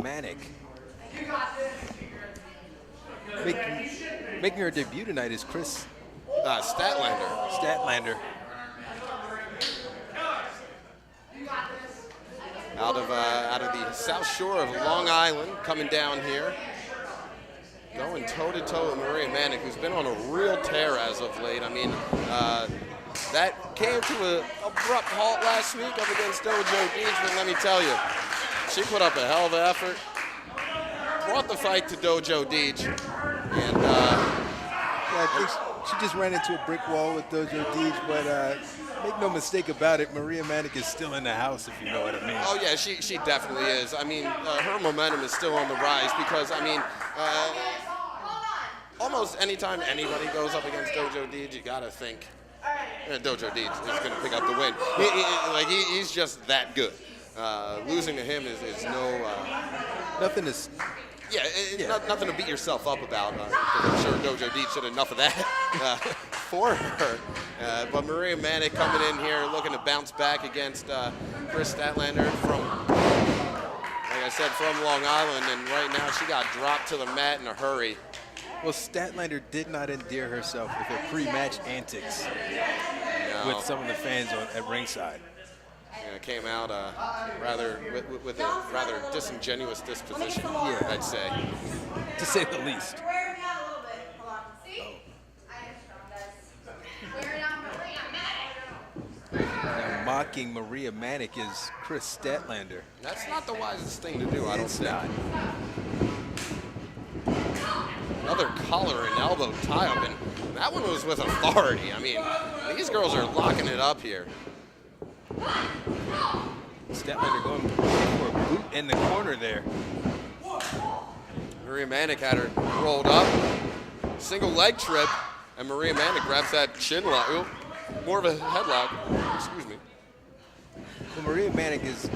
Manic. Making her debut tonight is Kris Stadtlander. Out of the South Shore of Long Island, coming down here, going toe-to-toe with Maria Manic, who's been on a real tear as of late. I mean, that came to an abrupt halt last week up against Dojo DEEJ, but let me tell you, she put up a hell of an effort, brought the fight to Dojo DEEJ, and I think she just ran into a brick wall with Dojo DEEJ, but make no mistake about it, Maria Manic is still in the house, if you know what I mean. Oh yeah, she definitely is. I mean, her momentum is still on the rise because, I mean, almost anytime anybody goes up against Dojo DEEJ, you gotta think Dojo DEEJ is gonna pick up the win. He's just that good. Losing to him is no Nothing is. Nothing to beat yourself up about. I'm sure Dojo DEEJ did enough of that for her. But Maria Manic coming in here looking to bounce back against Kris Stadtlander from, like I said, from Long Island. And right now she got dropped to the mat in a hurry. Well, Stadtlander did not endear herself with her pre-match antics with some of the fans at ringside. Came out with a rather disingenuous disposition, I'd say. To say the least. Now, mocking Maria Manic is Kris Stadtlander. That's not the wisest thing to do, I don't think. Not. Another collar and elbow tie-up, and that one was with authority. I mean, these girls are locking it up here. Stadtlander going for a boot in the corner there. Maria Manic had her rolled up, single leg trip, and Maria Manic grabs that chin lock. Ooh, more of a headlock. Excuse me. Well, Maria Manic is.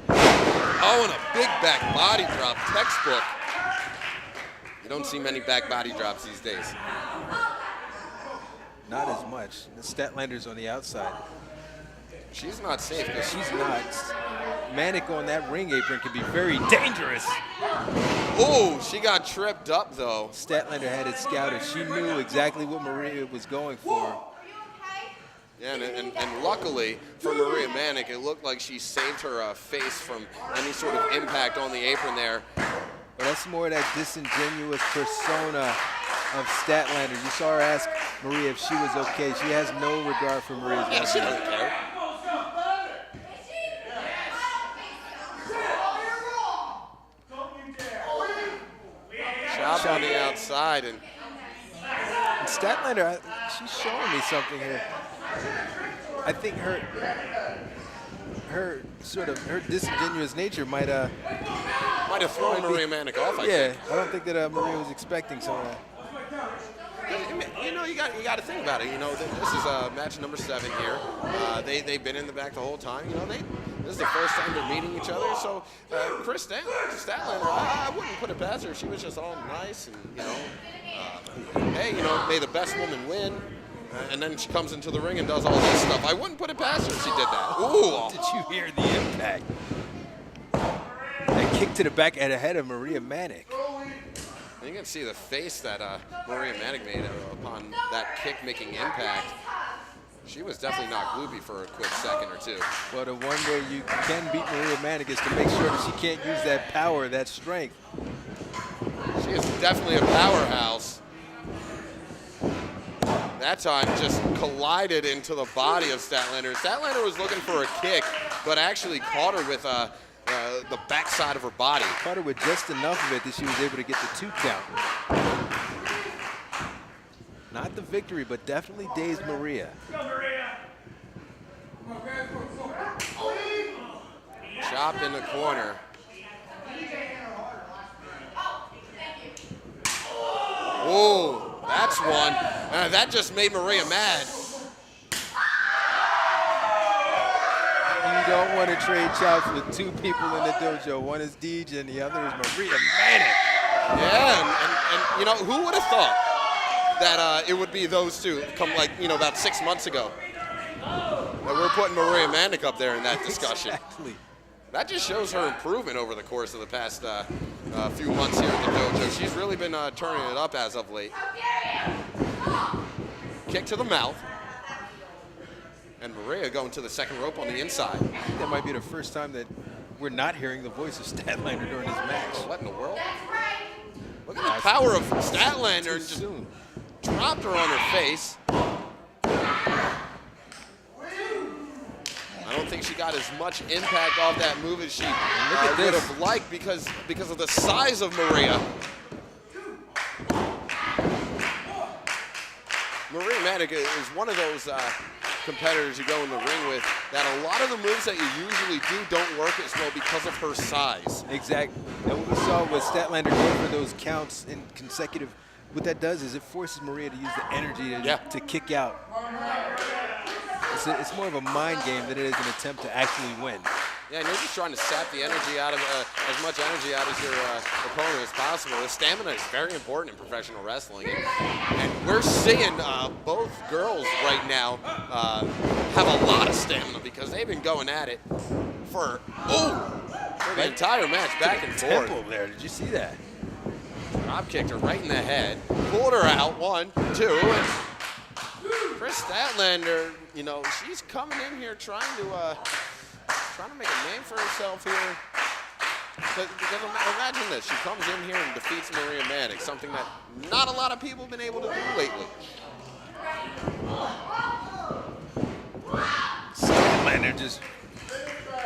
Oh, and a big back body drop, textbook. You don't see many back body drops these days. Not as much. The Statlander's on the outside. She's not safe. She's not. Manic on that ring apron can be very dangerous. Oh, she got tripped up, though. Stadtlander had it scouted. She knew exactly what Maria was going for. Yeah, and luckily for Maria Manic, it looked like she saved her face from any sort of impact on the apron there. But that's more that disingenuous persona of Stadtlander. You saw her ask Maria if she was okay. She has no regard for Maria's well-being. Yeah, she doesn't care. Chop on the outside, and Stadtlander, she's showing me something here. I think her disingenuous nature might have thrown Maria Manic off. I think. I don't think that Maria was expecting some of that. You know, you got to think about it. You know, this is match number 7 here. They've been in the back the whole time. You know, this is the first time they're meeting each other. So Kris Stadtlander, I wouldn't put it past her. She was just all nice and hey, you know, may the best woman win. And then she comes into the ring and does all this stuff. I wouldn't put it past her if she did that. Ooh! Did you hear the impact? That kick to the back at the head of Maria Manic. You can see the face that Maria Manic made upon that kick making impact. She was definitely not gloopy for a quick second or two. Well, the one way you can beat Maria Manic is to make sure that she can't use that power, that strength. She is definitely a powerhouse. That time just collided into the body of Stadtlander. Stadtlander was looking for a kick, but actually caught her with the backside of her body. Caught her with just enough of it that she was able to get the 2 count. Not the victory, but definitely dazed Maria. Chop in the corner. Oh, that's one. That just made Maria mad. You don't want to trade chops with 2 people in the dojo. One is DEEJ and the other is Maria Manic. Yeah, and you know, who would have thought that it would be those 2 come about 6 months ago? That we're putting Maria Manic up there in that discussion. Exactly. That just shows her improvement over the course of the past few months here at the dojo. She's really been turning it up as of late. Kick to the mouth. And Maria going to the second rope on the inside. That might be the first time that we're not hearing the voice of Stadtlander during this match. What in the world? Look at the power of Stadtlander. And just dropped her on her face. I don't think she got as much impact off that move as she would have liked because of the size of Maria. Maria Manic is one of those competitors you go in the ring with that a lot of the moves that you usually do don't work as well because of her size. Exactly. And what we saw with Stadtlander going for those counts in consecutive, what that does is it forces Maria to use the energy to kick out. It's more of a mind game than it is an attempt to actually win. Yeah, and you're just trying to sap the energy out of as much energy out of your opponent as possible. The stamina is very important in professional wrestling, and we're seeing both girls right now have a lot of stamina because they've been going at it for the entire match, back and forth. Tempo there, did you see that? Drop kicked her right in the head, pulled her out, 1, 2, and Kris Stadtlander, you know, she's coming in here trying to make a name for herself here. Because imagine this, she comes in here and defeats Maria Manic, something that not a lot of people have been able to do lately. Stadtlander just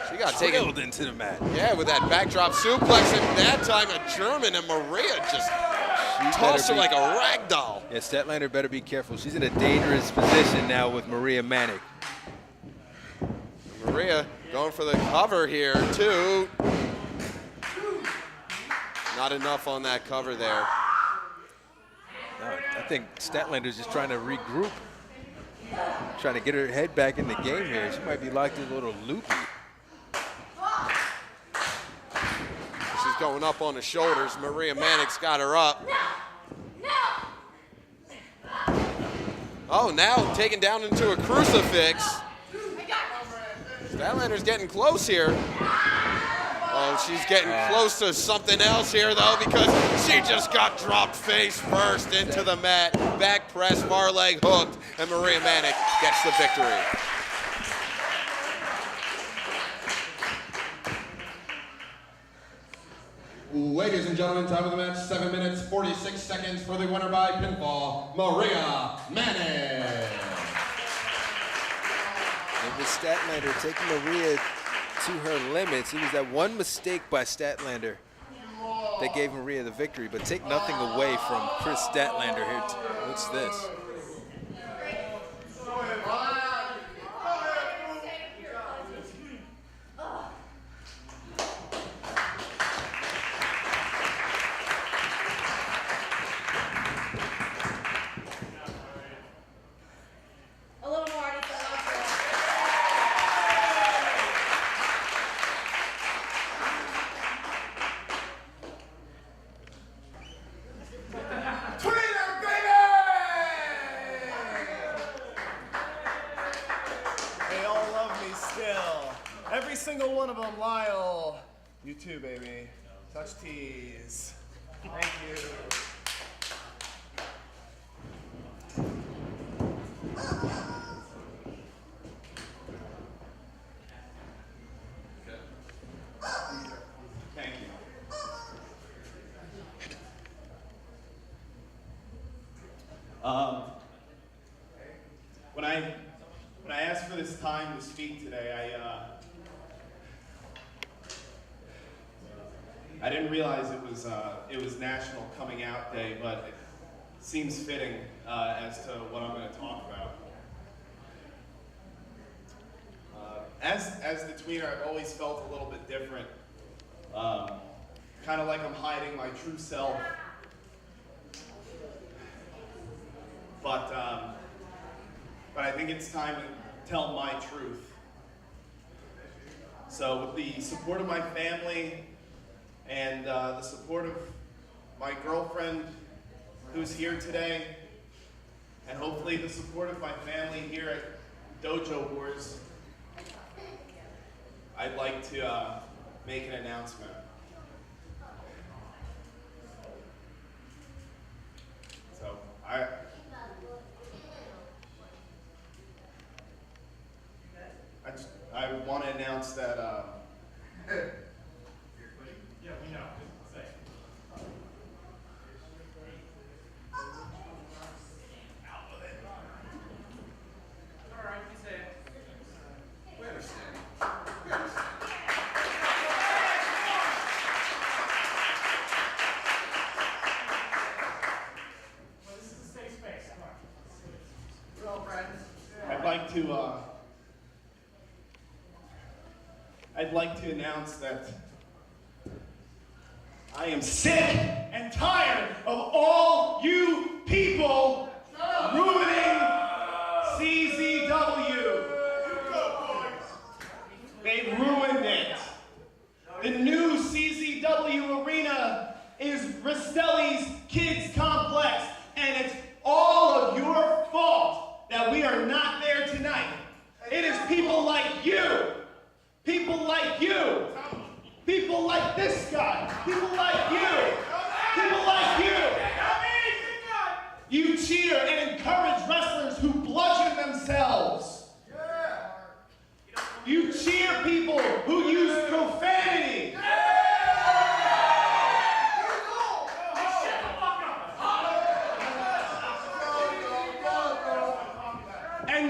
she got taken into the mat. Yeah, with that backdrop suplex, and that time a German, and Maria just tossed her like a rag doll. Yeah, Stadtlander better be careful. She's in a dangerous position now with Maria Manic. Maria going for the cover here, too. Not enough on that cover there. No, I think Statlander's just trying to regroup, trying to get her head back in the game here. She might be locked in a little loopy. She's going up on the shoulders. Maria Manic's got her up. Oh, now taken down into a crucifix. Stadtlander's getting close here. Oh, she's getting close to something else here, though, because she just got dropped face first into the mat. Back press, far leg hooked, and Maria Manic gets the victory. Ladies and gentlemen, time of the match, 7 minutes, 46 seconds for the winner by pinfall, Maria Manic. It was Stadtlander taking Maria to her limits. It was that one mistake by Stadtlander that gave Maria the victory, but take nothing away from Kris Stadtlander here. What's this? You too, baby. Touch tease. Thank you. Thank you. When I asked for this time to speak today, I didn't realize it was National Coming Out Day, but it seems fitting as to what I'm going to talk about. As the tweener, I've always felt a little bit different, kind of like I'm hiding my true self. But I think it's time to tell my truth. So with the support of my family, and the support of my girlfriend who's here today, and hopefully the support of my family here at Dojo Wars, I'd like to make an announcement. So I want to announce that yeah, we know. Say it. Out with it. All right, you say it. We understand. We understand. Well, this is a safe space. Come on. We're all friends. I'd like to announce that I am sick and tired of all you people ruining CZW. They ruined it.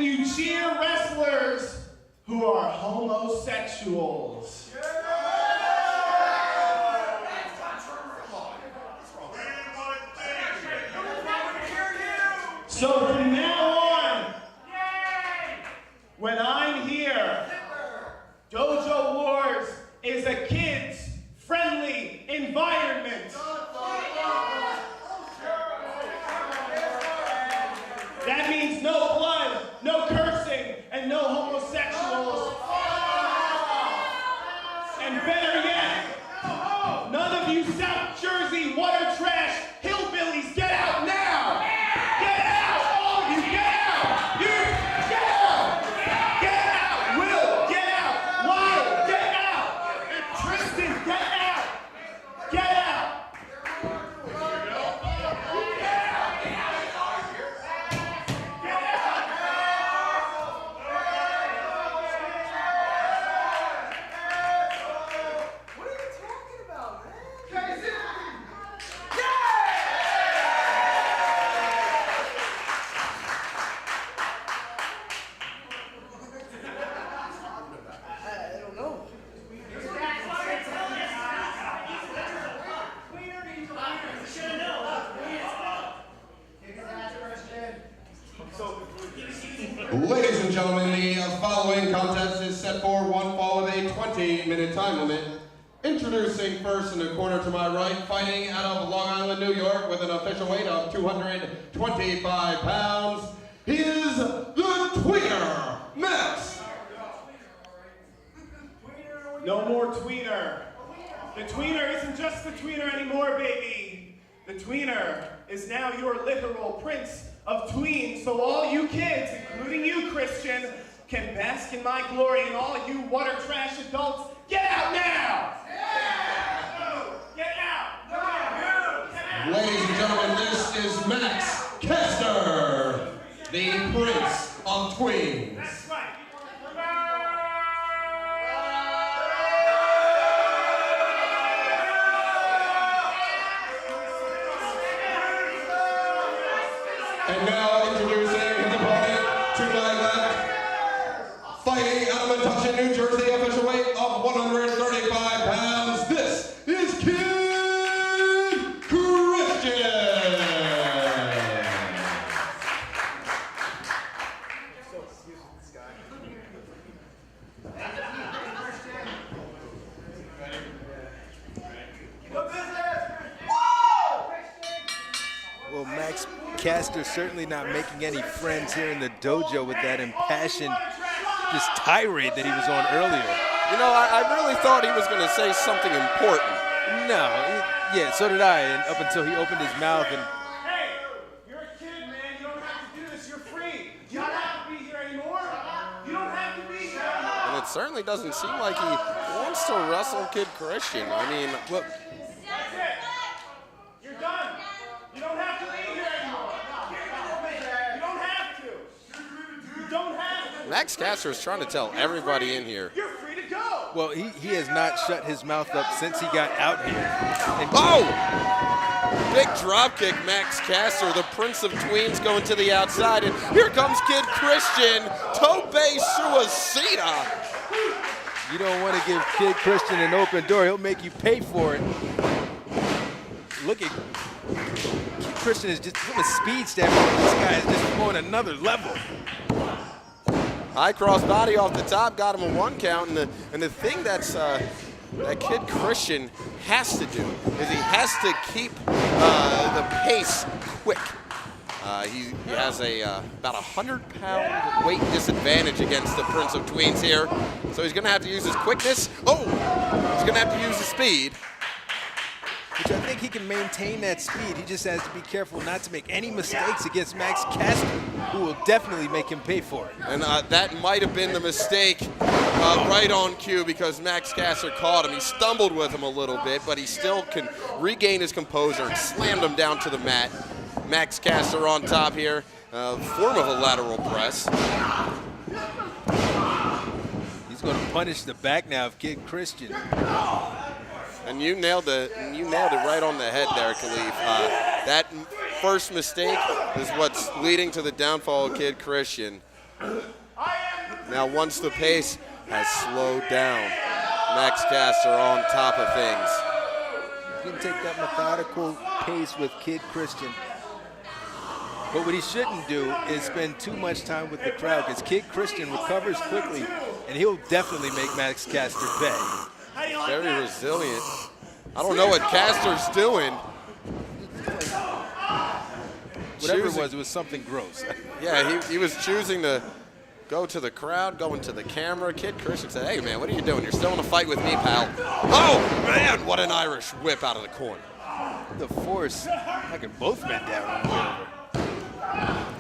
and you cheer wrestlers who are homosexuals. So from now on, when I'm here, Dojo Wars is a kids-friendly environment. That means no blood, no cursing, and no homosexuals. And better yet, none of you South Jersey water trash hillbillies, get out now! Get out! All of you, get out! You, get out! Get out! Will, get out! Lyle, get out! Tristan, get out! Get out! Ladies and gentlemen, the following contest is set for one fall with a 20-minute time limit. Introducing first in the corner to my right, fighting out of Long Island, New York, with an official weight of 225 pounds, he is the Tweener, Max. No more tweener. The tweener isn't just the tweener anymore, baby. The tweener is now your literal prince of tweens, so all you kids, including you, Christian, can bask in my glory, and all you water trash adults, get out now! Get out! Ladies and gentlemen, this is Max Kester, the Prince of Tweens. That's right. And now introducing his opponent to my left, fighting out of Metuchen, New Jersey, official weight of 135 pounds. This is Kid Christian. Well, Max Caster certainly not making any friends here in the dojo with that impassioned just tirade that he was on earlier. You know, I really thought he was going to say something important. No, yeah, so did I, and up until he opened his mouth and... Hey, you're a kid, man. You don't have to do this. You're free. You don't have to be here anymore. You don't have to be here anymore. And it certainly doesn't seem like he wants to wrestle Kid Christian. I mean, well, That's it. You're done. You don't have to be here anymore. You don't have to. You don't have to. Max Caster is trying to tell everybody in here. You're free to go. Well, he has not shut his mouth up since he got out here. And Oh! Big drop kick, Max Caster, the Prince of Tweens, going to the outside. And here comes Kid Christian. Tope Suicida. you don't want to give Kid Christian an open door. He'll make you pay for it. Look at Kid Christian is just from a speed standpoint. This guy is just going another level. High cross body off the top, got him a 1 count, and the thing that's that Kid Christian has to do is he has to keep the pace quick. He has about 100-pound weight disadvantage against the Prince of Tweens here, so he's going to have to use his quickness. Oh, he's going to have to use his speed. Which I think he can maintain that speed. He just has to be careful not to make any mistakes against Max Caster, who will definitely make him pay for it. And that might have been the mistake right on cue, because Max Caster caught him. He stumbled with him a little bit, but he still can regain his composure and slammed him down to the mat. Max Caster on top here, form of a lateral press. He's going to punish the back now of Kid Christian. And you nailed it right on the head there, Khaleef. That first mistake is what's leading to the downfall of Kid Christian. Now once the pace has slowed down, Max Caster on top of things. He can take that methodical pace with Kid Christian. But what he shouldn't do is spend too much time with the crowd, because Kid Christian recovers quickly, and he'll definitely make Max Caster pay. Very resilient. I don't know what Caster's doing. Whatever it was something gross. Yeah, he was choosing to go to the crowd, go into the camera. Kid Christian said, hey, man, what are you doing? You're still in a fight with me, pal. Oh, man, what an Irish whip out of the corner. The force, knocking both men down on the way over.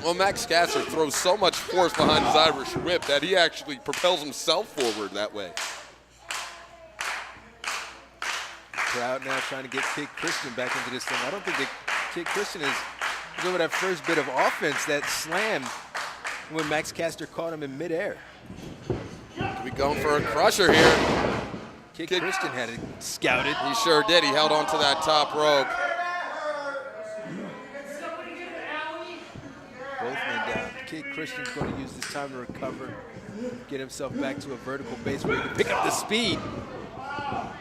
Well, Max Caster throws so much force behind his Irish whip that he actually propels himself forward that way. Crowd now trying to get Kid Christian back into this thing. I don't think that Kid Christian is over that first bit of offense, that slam when Max Caster caught him in midair. Could be going for a crusher here. Kid Christian had it scouted. He sure did. He held on to that top rope. Both men down. Kid Christian's going to use this time to recover, get himself back to a vertical base where he can pick up the speed.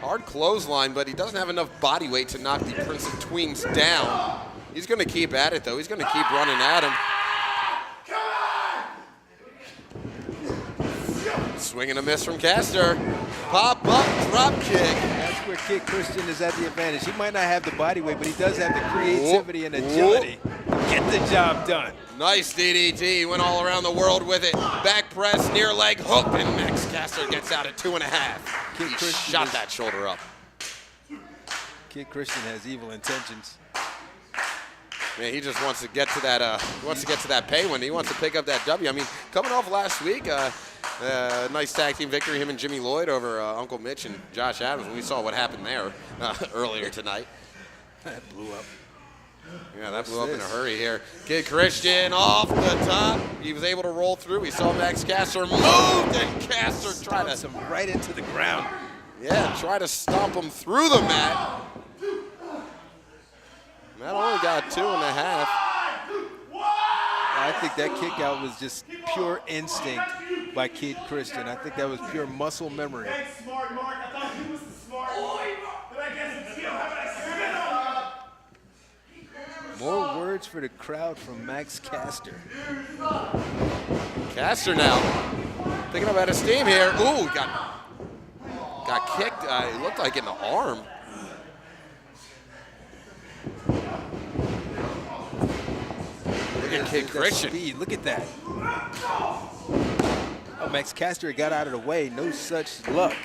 Hard clothesline, but he doesn't have enough body weight to knock the Prince of Tweens down. He's going to keep at it, though. He's going to keep running at him. Swing and a miss from Caster. Pop up, drop kick. That's where Kid Christian is at the advantage. He might not have the body weight, but he does have the creativity and agility to get the job done. Nice DDT. He went all around the world with it. Back press, near leg hook, and Max Caster gets out at 2.5. He shot that shoulder up. Kid Christian has evil intentions. Man, he just wants to get to that. Wants to get to that pay win. He wants to pick up that W. I mean, coming off last week, nice tag team victory, him and Jimmy Lloyd over Uncle Mitch and Josh Adams. We saw what happened there earlier tonight. That blew up. Yeah, that blew up in a hurry here. Kid Christian off the top. He was able to roll through. We saw Max Caster move, and Caster tried to him right into the ground. Yeah, try to stomp him through the mat. That only got 2.5. I think that kick out was just pure instinct by Kid Christian. I think that was pure muscle memory. Thanks, smart Mark. I thought he was the smart one. But I guess it's you. How about I spit on? More words for the crowd from Max Caster. Caster now picking up out of steam here. Ooh, got kicked. It looked like in the arm. Look at Kid Christian. Speed. Look at that. Oh, Max Caster got out of the way. No such luck.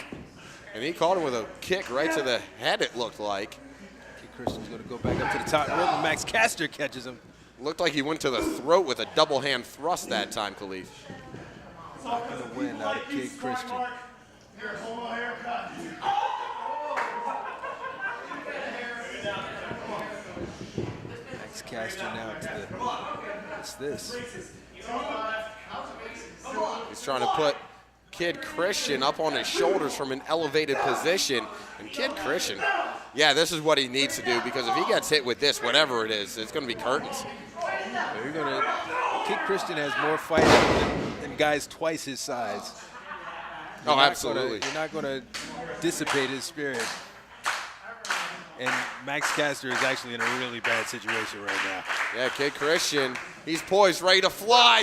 And he caught him with a kick right to the head, it looked like. Kid Christian's going to go back up to the top rope, and Max Caster catches him. Looked like he went to the throat with a double hand thrust that time, Khaleef. Not going to win out of Kid Christian. Here, hold my haircut. Max Caster now to the, what's this? He's trying to put Kid Christian up on his shoulders from an elevated position. And Kid Christian, yeah, this is what he needs to do, because if he gets hit with this, whatever it is, it's going to be curtains. Kid Christian has more fight than guys twice his size. Oh, absolutely. You're not going to dissipate his spirit. And Max Caster is actually in a really bad situation right now. Yeah, Kid Christian, he's poised, ready to fly.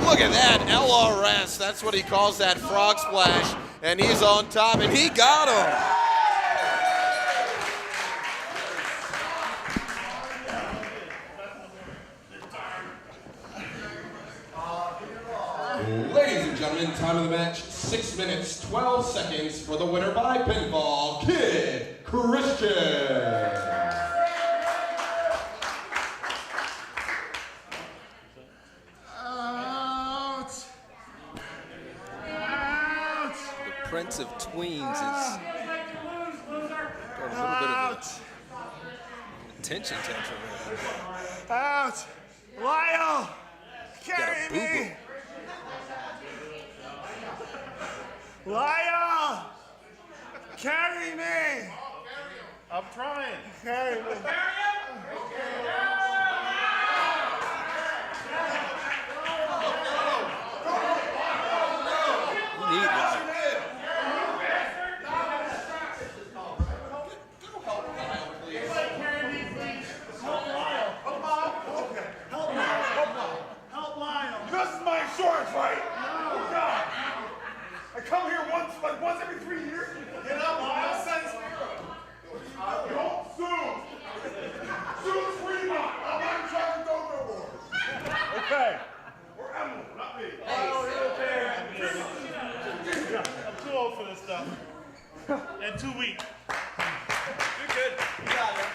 Look at that, LRS. That's what he calls that frog splash. And he's on top, and he got him. Ladies and gentlemen, time of the match, 6 minutes, 12 seconds for the winner by pinfall, Kid Christian. The Prince of Tweens is got a little bit of a attention tantrum there. Out! Lyle! Got Carry a boo-boo. me! Lyle! Carry me! I'm trying. Carry me. 33 years. Get up, Miles. Don't sue. Sue Fremont. I'm not in charge of Dojo Wars. Okay. Or Emil, not me. I'm too old for this stuff. And too weak. You're good. You got it.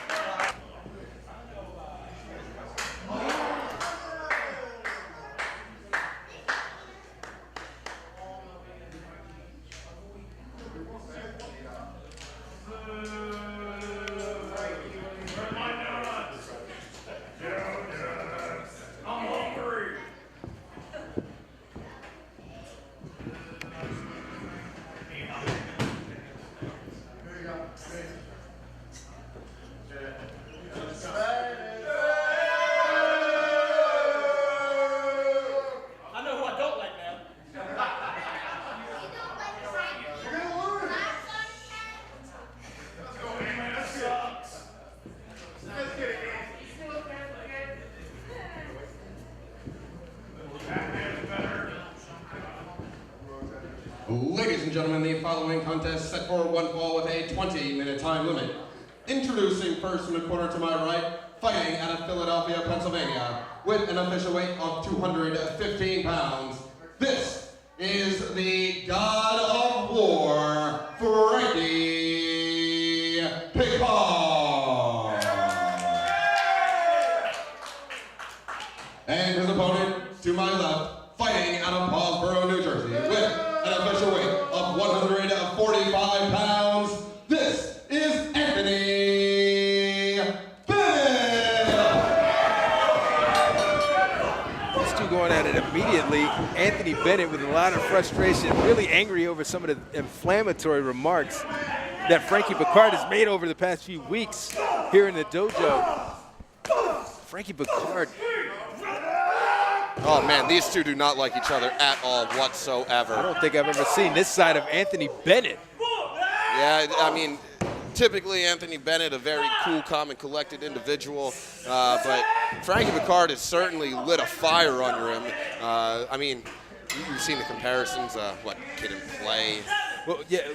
Ladies and gentlemen, the following contest set for one fall with a 20-minute time limit. Introducing first from the corner to my right, fighting out of Philadelphia, Pennsylvania, with an official weight of 215 pounds. This is the God of War, Frankie Pickard. And his opponent to my left, fighting out of Osbourne, New Jersey, with an official weight of 145 pounds. This is Anthony Bennett. These two going at it immediately. Anthony Bennett with a lot of frustration, really angry over some of the inflammatory remarks that Frankie Pickard has made over the past few weeks here in the dojo. Frankie Pickard. Oh man, these two do not like each other at all whatsoever. I don't think I've ever seen this side of Anthony Bennett. Yeah, I mean, typically Anthony Bennett, a very cool, calm, and collected individual, but Frankie Pickard has certainly lit a fire under him. I mean, you've seen the comparisons, kid and play. Well, yeah,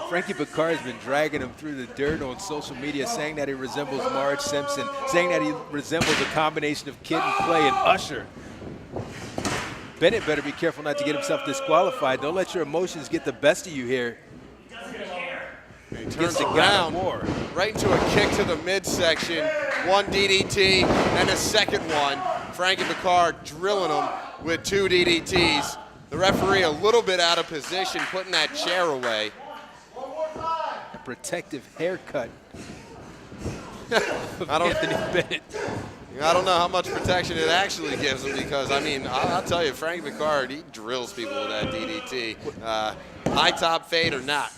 Frankie Pickard has been dragging him through the dirt on social media, saying that he resembles Marge Simpson, saying that he resembles a combination of Kid and Play and Usher. Bennett better be careful not to get himself disqualified. Don't let your emotions get the best of you here. He turns around right into a kick to the midsection. One DDT and a second one. Frankie Pickard drilling him with two DDTs. The referee a little bit out of position, putting that chair away. A protective haircut. Anthony Bennett. I don't know how much protection it actually gives him because, I mean, I'll tell you, Frankie Pickard, he drills people with that DDT. High top fade or not.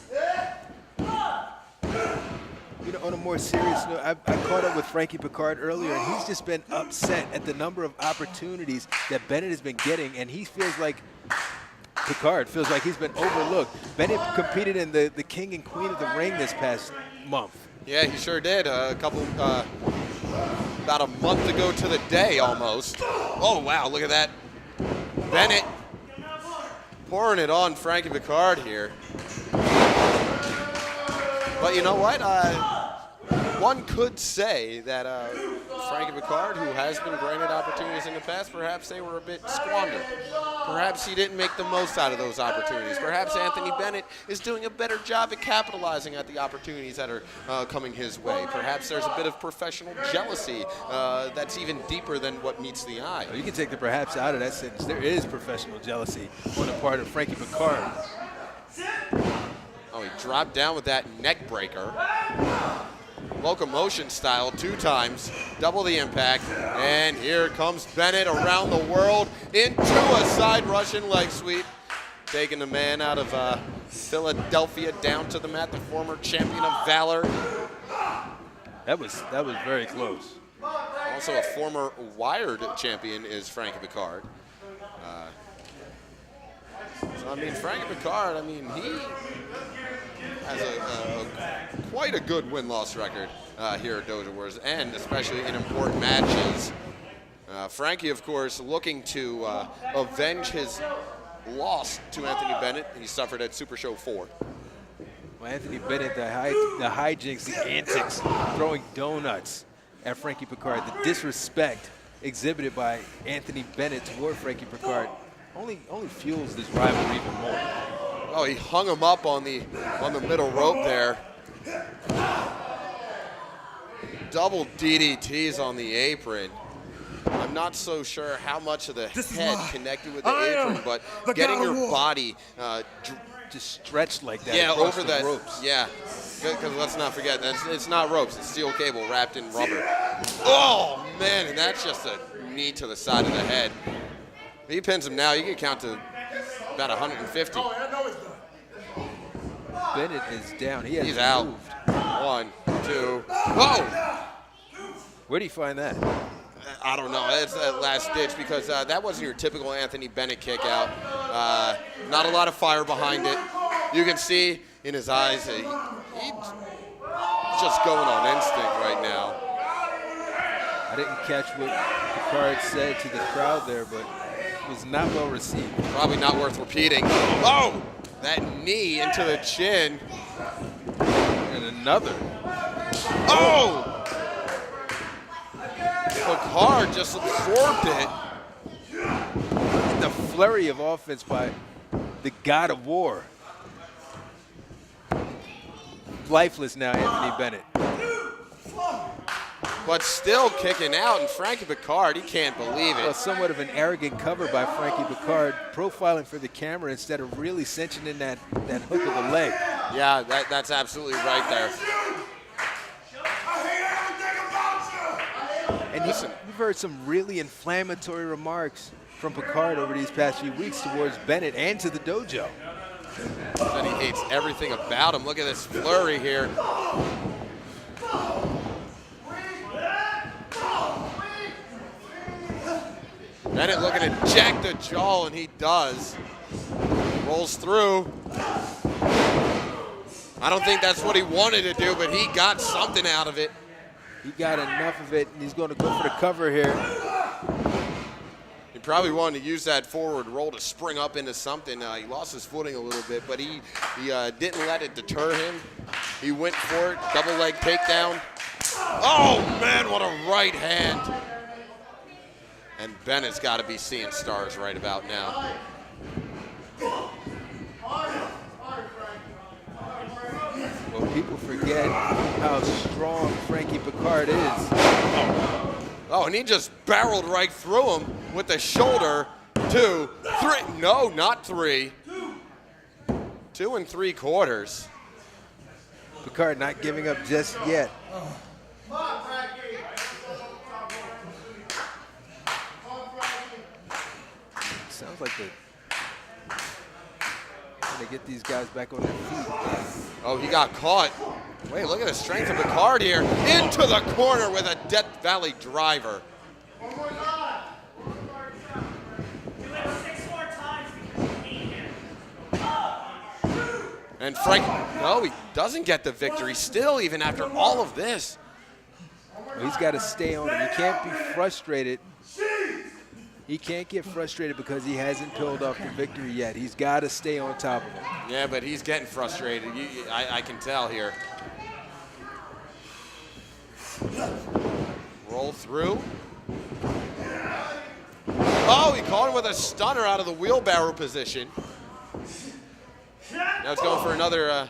You know, on a more serious note, I caught up with Frankie Pickard earlier, and he's just been upset at the number of opportunities that Bennett has been getting, and he feels like Pickard feels like he's been overlooked. Bennett competed in the King and Queen of the Ring this past month. Yeah, he sure did. About a month ago to the day almost. Oh, wow, look at that. Bennett pouring it on Frankie Pickard here. But you know what? One could say that Frankie Pickard, who has been granted opportunities in the past, perhaps they were a bit squandered. Perhaps he didn't make the most out of those opportunities. Perhaps Anthony Bennett is doing a better job at capitalizing at the opportunities that are coming his way. Perhaps there's a bit of professional jealousy that's even deeper than what meets the eye. You can take the perhaps out of that sentence. There is professional jealousy on the part of Frankie Pickard. Oh, he dropped down with that neck breaker. Locomotion style 2 times, double the impact, and here comes Bennett around the world into a side Russian leg sweep, taking the man out of Philadelphia down to the mat, the former champion of Valor. That was very close. Also a former Wired champion is Frankie Pickard. So I mean, Frankie Pickard, I mean, he has quite a good win-loss record here at Dojo Wars, and especially in important matches. Frankie, of course, looking to avenge his lost to Anthony Bennett. He suffered at Super Show 4. Well, Anthony Bennett, the hijinks, the antics, throwing donuts at Frankie Pickard, the disrespect exhibited by Anthony Bennett toward Frankie Pickard only fuels this rivalry even more. Oh, he hung him up on the middle rope there. Double DDTs on the apron. I'm not so sure how much of the head connected with the apron, but getting your body just stretched like that. Yeah, over that. Ropes. Yeah, because let's not forget, it's not ropes, it's steel cable wrapped in rubber. Oh, man, and that's just a knee to the side of the head. If he pins him now, you can count to about 150. Oh, I know he's done. Bennett is down. He's out. Moved. 1, 2. Oh! Where do you find that? I don't know. It's that last ditch because that wasn't your typical Anthony Bennett kick out. Not a lot of fire behind it. You can see in his eyes he's just going on instinct right now. I didn't catch what Picard said to the crowd there, but it was not well received. Probably not worth repeating. Oh! That knee into the chin. And another. Oh! Picard just absorbed it. And the flurry of offense by the God of War. Lifeless now, Anthony Bennett. But still kicking out, and Frankie Pickard, he can't believe it. Well, somewhat of an arrogant cover by Frankie Pickard, profiling for the camera instead of really cinching in that hook of the leg. Yeah, that's absolutely right there. And you've heard some really inflammatory remarks from Picard over these past few weeks towards Bennett and to the dojo. And he hates everything about him. Look at this flurry here. Bennett looking to jack the jaw, and he does. Rolls through. I don't think that's what he wanted to do, but he got something out of it. He got enough of it, and he's going to go for the cover here. He probably wanted to use that forward roll to spring up into something. He lost his footing a little bit, but he didn't let it deter him. He went for it, double leg takedown. Oh, man, what a right hand. And Bennett's got to be seeing stars right about now. Well, people forget how strong Frankie Pickard is. Oh, and he just barreled right through him with the shoulder. 2, 3. No, not 3. 2 3/4. Picard not giving up just yet. Sounds like they're trying to get these guys back on their feet. Oh, he got caught. Wait, look at the strength of Picard here. Into the corner with a Death Valley driver. And Frank, no, he doesn't get the victory still, even after all of this. Well, he's got to stay on it. He can't be frustrated. He can't get frustrated because he hasn't pulled off the victory yet. He's got to stay on top of it. Yeah, but he's getting frustrated. I can tell here. Roll through. Oh, he caught him with a stunner out of the wheelbarrow position. Now he's going for another,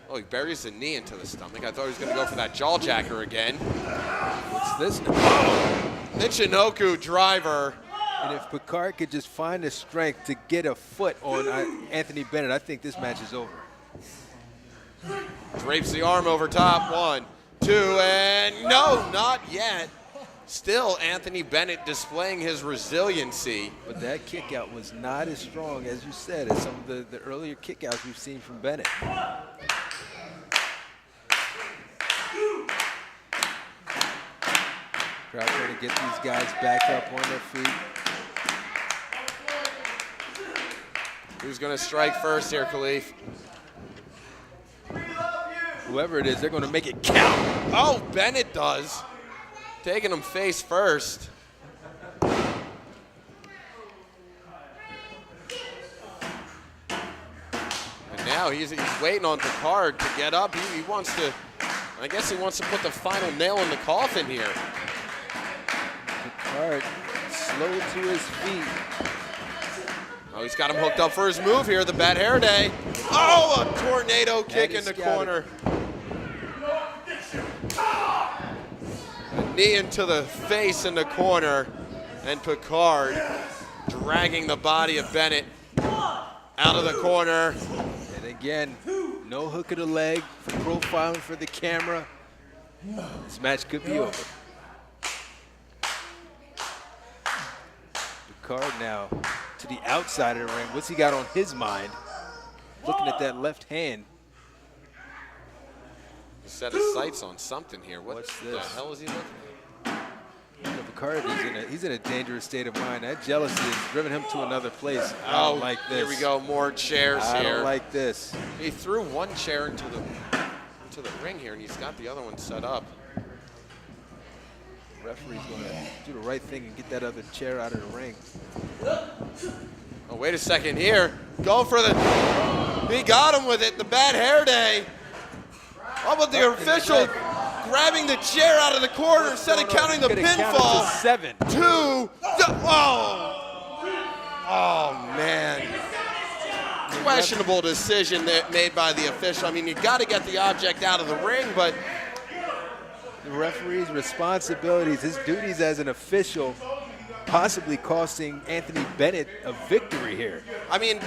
oh, he buries the knee into the stomach. I thought he was going to go for that jaw jacker again. What's this? Michinoku driver. And if Picard could just find the strength to get a foot on Anthony Bennett, I think this match is over. Drapes the arm over top. 1, 2, and no, not yet. Still Anthony Bennett displaying his resiliency. But that kick out was not as strong, as you said, as some of the earlier kick outs we've seen from Bennett. Crowd trying to get these guys back up on their feet. Who's going to strike first here, Khaleef? Whoever it is, they're going to make it count. Oh, Bennett does. Taking him face first. now he's waiting on Picard to get up. He wants to, I guess he wants to put the final nail in the coffin here. Picard slow to his feet. Oh, he's got him hooked up for his move here, the Bad Hair Day. Oh, a tornado kick in the corner. A knee into the face in the corner, and Picard dragging the body of Bennett out of the corner. And again, no hook of the leg for profiling for the camera. This match could be over. Picard now to the outside of the ring. What's he got on his mind? Looking at that left hand. Set his sights on something here. What's the this? hell is he looking at? You know, Picard he's in a dangerous state of mind. That jealousy has driven him to another place. I don't like this. Here we go, more chairs here. I don't like this. He threw one chair into the ring here, and he's got the other one set up. The referee's going to do the right thing and get that other chair out of the ring. Oh, wait a second here. Going for the, he got him with it, the Bad Hair Day. How about the official grabbing the chair out of the corner instead of counting the pinfall? 7. 2. Oh, man. Questionable decision that made by the official. I mean, you got to get the object out of the ring, but the referee's responsibilities, his duties as an official, possibly costing Anthony Bennett a victory here. I mean,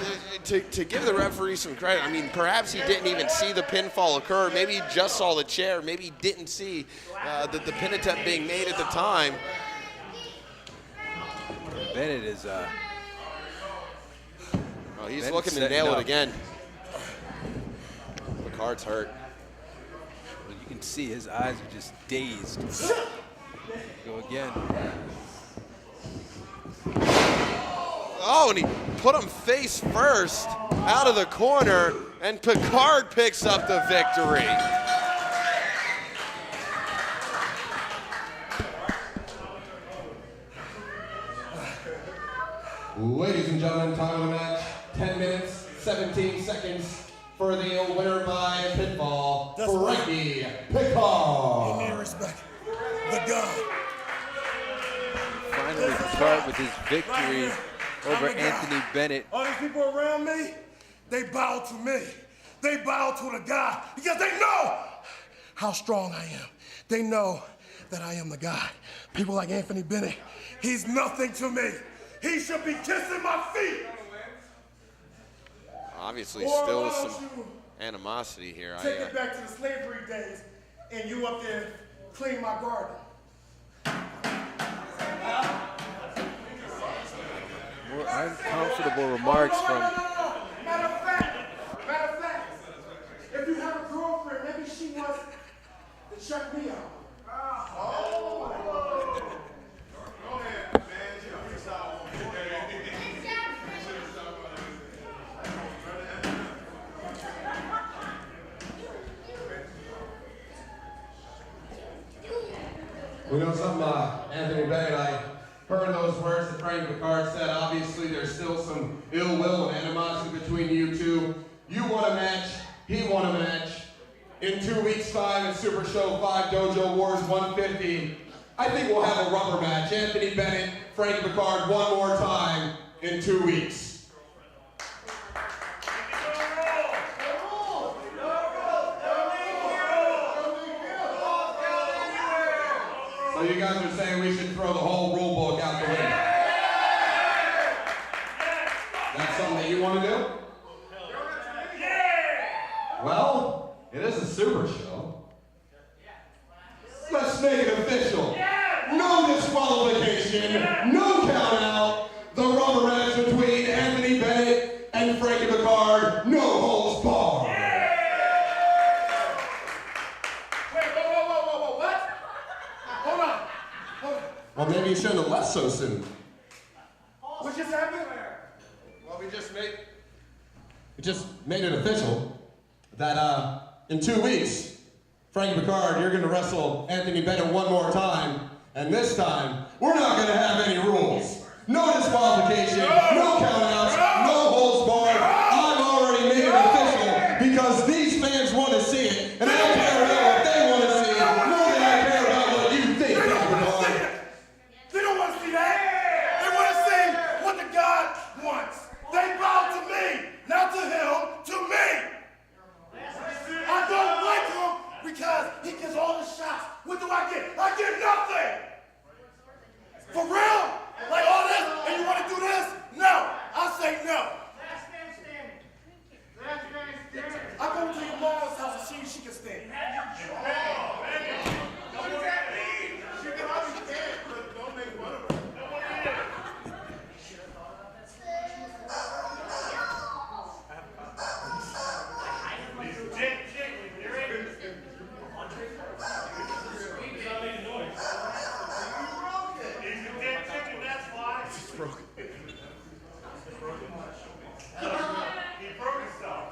to give the referee some credit, I mean, perhaps he didn't even see the pinfall occur. Maybe he just saw the chair. Maybe he didn't see the pin attempt being made at the time. Bennett is... oh, he's Bennett's looking to nail up. it again. Picard's hurt. Well, you can see his eyes are just dazed. Go again. Oh, and he put him face first out of the corner, and Picard picks up the victory. Ladies and gentlemen, time of the match, 10 minutes, 17 seconds for the winner by pinfall, Frankie Pickard. Give me respect. The God. Finally, Picard with his victory over Anthony Bennett. All these people around me, they bow to me. They bow to the God because they know how strong I am. They know that I am the God. People like Anthony Bennett, he's nothing to me. He should be kissing my feet. Obviously, Or still why some don't you animosity here. take it back to the slavery days and you up there clean my garden. More uncomfortable remarks from... Matter of fact, if you have a girlfriend, maybe she wants to check me out. Go ahead, man. We know something, Anthony Bennett, I heard those words that Frankie Picard said. Obviously, there's still some ill will and animosity between you two. You want a match, he want a match. In 2 weeks' time at Super Show 5 Dojo Wars 150, I think we'll have a rubber match. Anthony Bennett, Frankie Picard, one more time in 2 weeks. So you guys are saying we should throw the whole rule book out the window? That's something that you want to do? Well, it is a Super Show. Let's make it official. No disqualification, no count out. The rubber match between Anthony Bennett and Frankie Picard, no holds barred. Well, maybe you shouldn't have left so soon. What just happened? Well, we just made it official that in 2 weeks, Frankie Picard, you're going to wrestle Anthony Bennett one more time, and this time we're not going to have any rules. No disqualification, no countouts, no holds barred. I've already made it official. broken. He broke his stuff.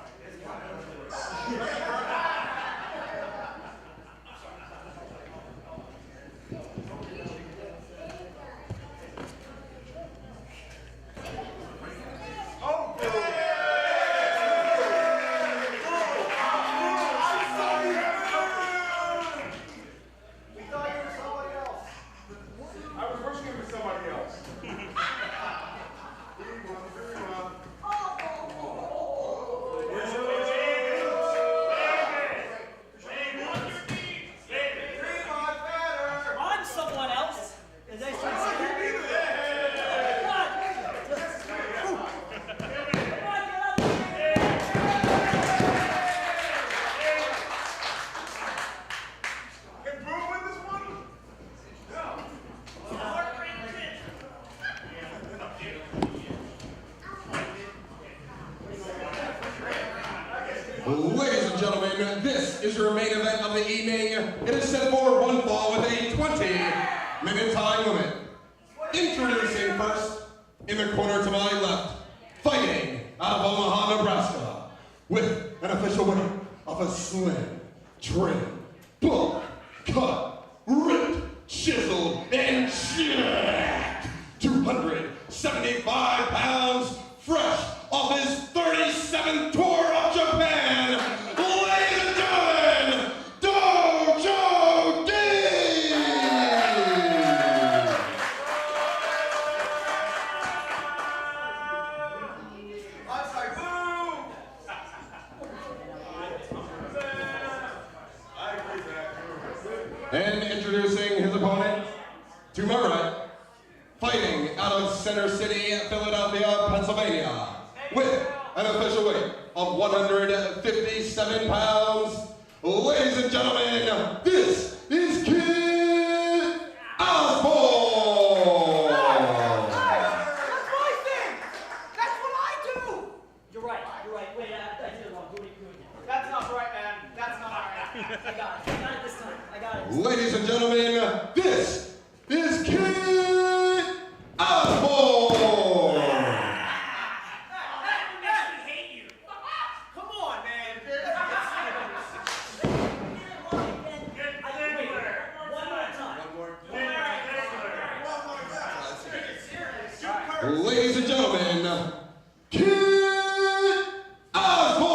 Ladies and gentlemen, this is your main event of the evening. It is set for one fall with a 20-minute time limit. Introducing first, in the corner to my left, fighting out of Omaha, Nebraska, with an official weight of a slim, trim, bulk, cut, ripped, chiseled, and jacked 275 pounds, fresh off his 37th tour of Japan, ladies and gentlemen, Dojo DEEJ! I'm sorry, boo! And introducing his opponent, to my right, fighting out of Center City, Philadelphia, Pennsylvania, with an official weight of 157 pounds. Ladies and gentlemen, this is Kid Osbourne! That's my thing! That's what I do! You're right. Wait, I did it wrong. Do it again. That's not right, man. That's not right. I got it this time. I got it. Ladies and gentlemen, this is Kid Osbourne! Come on, man. Ladies and gentlemen, Kid Osbourne!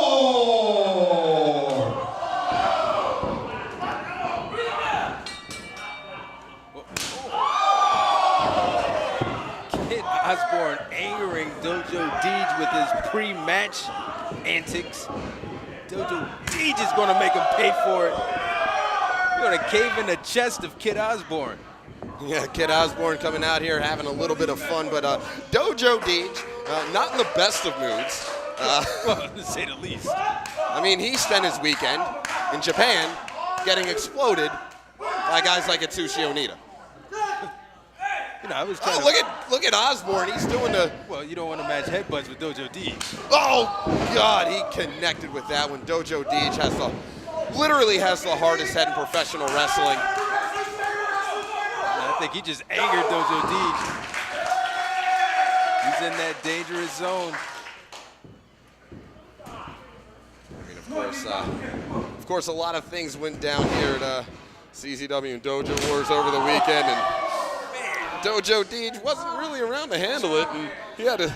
Kid Osbourne angering Dojo DEEJ with his pre-match antics. Dojo DEEJ is going to make him pay for it. You're going to cave in the chest of Kid Osbourne. Yeah, Kid Osbourne coming out here having a little bit of fun, but Dojo DEEJ, not in the best of moods. Well, to say the least. I mean, he spent his weekend in Japan getting exploded by guys like Atsushi Onita. You know, I was trying Look at Osbourne. He's doing the. Well, you don't want to match headbutts with Dojo DEEJ. Oh God, he connected with that one. Dojo DEEJ literally has the hardest head in professional wrestling. I think he just angered Dojo DEEJ. He's in that dangerous zone. I mean, of course, a lot of things went down here at CZW and Dojo Wars over the weekend, and Dojo DEEJ wasn't really around to handle it, and he had to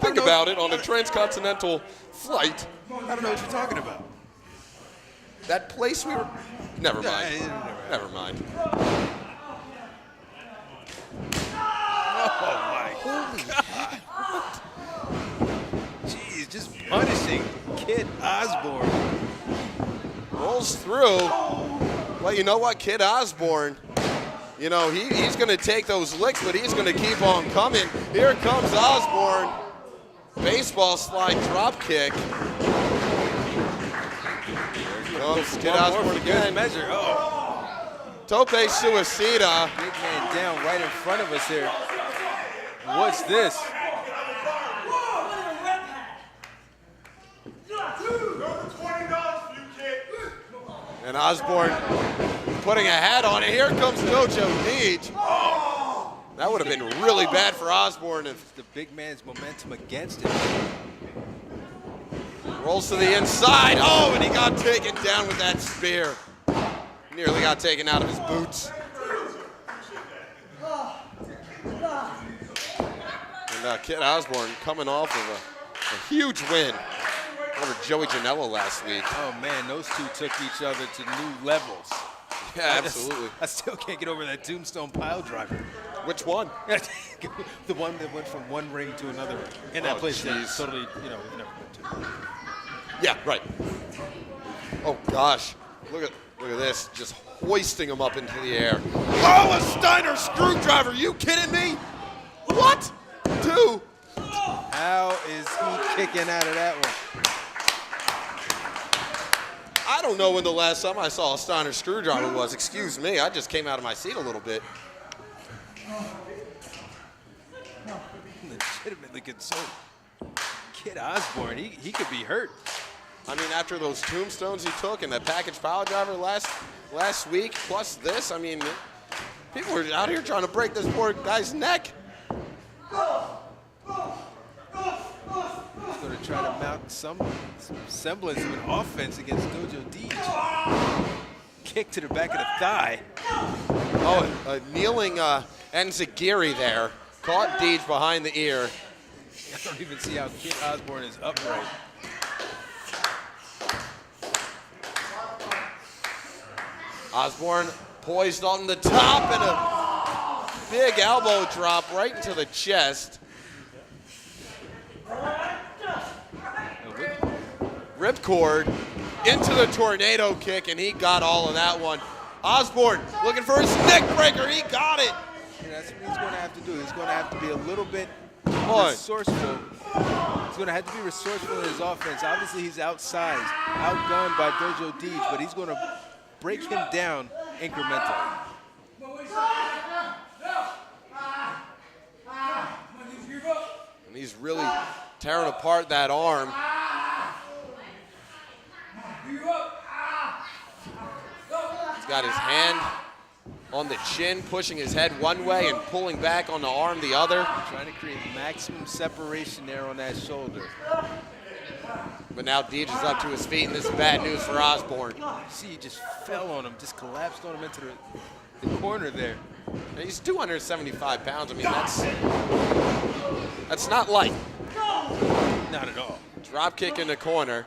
think about it on a transcontinental flight. I don't know what you're talking about. That place we were. Never mind. Never mind. Oh my God. Jeez, just punishing Kid Osbourne. Rolls through. Well, you know what, Kid Osbourne, you know, he's going to take those licks, but he's going to keep on coming. Here comes Osbourne. Baseball slide drop kick. Here comes Kid Osbourne again. Measure. Oh. Tope suicida. Big man down right in front of us here. What's this? And Osbourne putting a hat on it. Here comes Dojo DEEJ. That would have been really bad for Osbourne if the big man's momentum against him. Rolls to the inside. Oh, and he got taken down with that spear. Nearly got taken out of his boots. And Kid Osbourne coming off of a huge win over Joey Janela last week. Oh man, those two took each other to new levels. Yeah, absolutely. I still can't get over that tombstone pile driver. Which one? The one that went from one ring to another in that place that totally, we've never been to. Yeah, right. Oh gosh, look at this, just hoisting him up into the air. Oh, a Steiner screwdriver! You kidding me? What? Two? How is he kicking out of that one? I don't know when the last time I saw a Steiner screwdriver was. Excuse me, I just came out of my seat a little bit. Legitimately concerned. Kid Osbourne, he could be hurt. I mean, after those tombstones he took and that package pile driver last week, plus this, I mean, people were out here trying to break this poor guy's neck. He's going to try to mount some semblance of an offense against Dojo DEEJ. Kick to the back of the thigh. Oh, a kneeling Enzigiri there. Caught DEEJ behind the ear. I don't even see how Kid Osbourne is upright. Osbourne poised on the top and a big elbow drop right into the chest. Ripcord into the tornado kick, and he got all of that one. Osbourne looking for his neck breaker. He got it. Yeah, that's what he's going to have to do. He's going to have to be a little bit resourceful. He's going to have to be resourceful in his offense. Obviously, he's outsized, outgunned by Dojo DEEJ, but he's going to break him down incrementally. And he's really tearing apart that arm. He's got his hand on the chin, pushing his head one way and pulling back on the arm the other. Trying to create maximum separation there on that shoulder. But now DEEJ is up to his feet, and this is bad news for Osbourne. See, he just fell on him, just collapsed on him into the corner there. And he's 275 pounds. I mean, that's not light. Not at all. Drop kick in the corner.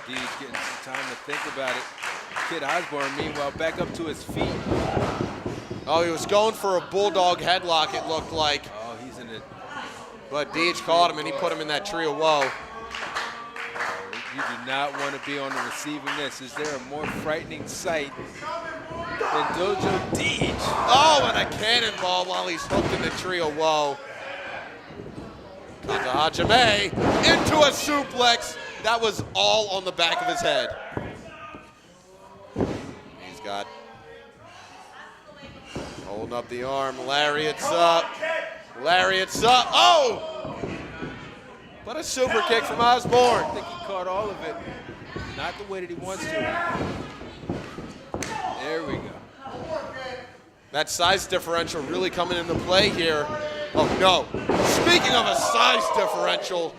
DEEJ getting some time to think about it. Kid Osbourne, meanwhile, back up to his feet. Oh, he was going for a bulldog headlock, it looked like. Oh, he's in it. But DEEJ caught him, and he put him in that tree of woe. You do not want to be on the receiving this. Is there a more frightening sight than Dojo DEEJ? Oh, and a cannonball while he's hooked in the tree of woe. Kata Hajime into a suplex. That was all on the back of his head. He's got holding up the arm. Lariat's up. Lariat's up. Oh! But a super kick from Osbourne. I think he caught all of it. Not the way that he wants to. There we go. That size differential really coming into play here. Oh, no. Speaking of a size differential,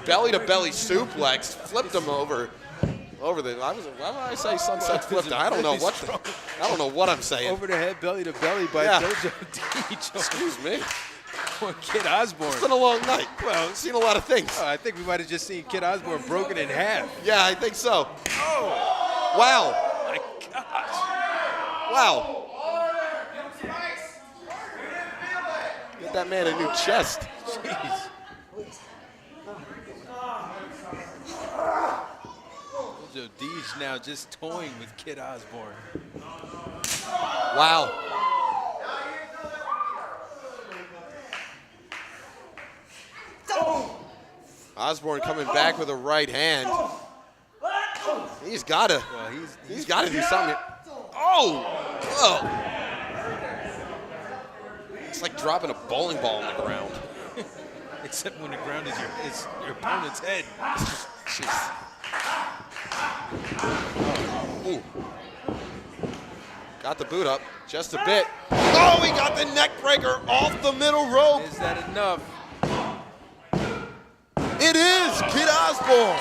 belly-to-belly suplex, flipped him over the. Why did I say sunset flipped? I don't know what I'm saying. Over the head, belly to belly by Dojo DEEJ. Excuse me. Poor Kid Osbourne. It's been a long night. Well, I've seen a lot of things. Oh, I think we might have just seen Kid Osbourne broken in half. Yeah, I think so. Oh! Wow. My gosh. Wow. Get that man a new chest. Jeez. Dojo DEEJ now just toying with Kid Osbourne. Wow. Osbourne coming back with a right hand. He's got to do something. Oh! It's like dropping a bowling ball on the ground. Except when the ground is your opponent's head. Jeez. Ooh. Got the boot up just a bit. Oh, he got the neck breaker off the middle rope. Is that enough? It is Kid Osbourne.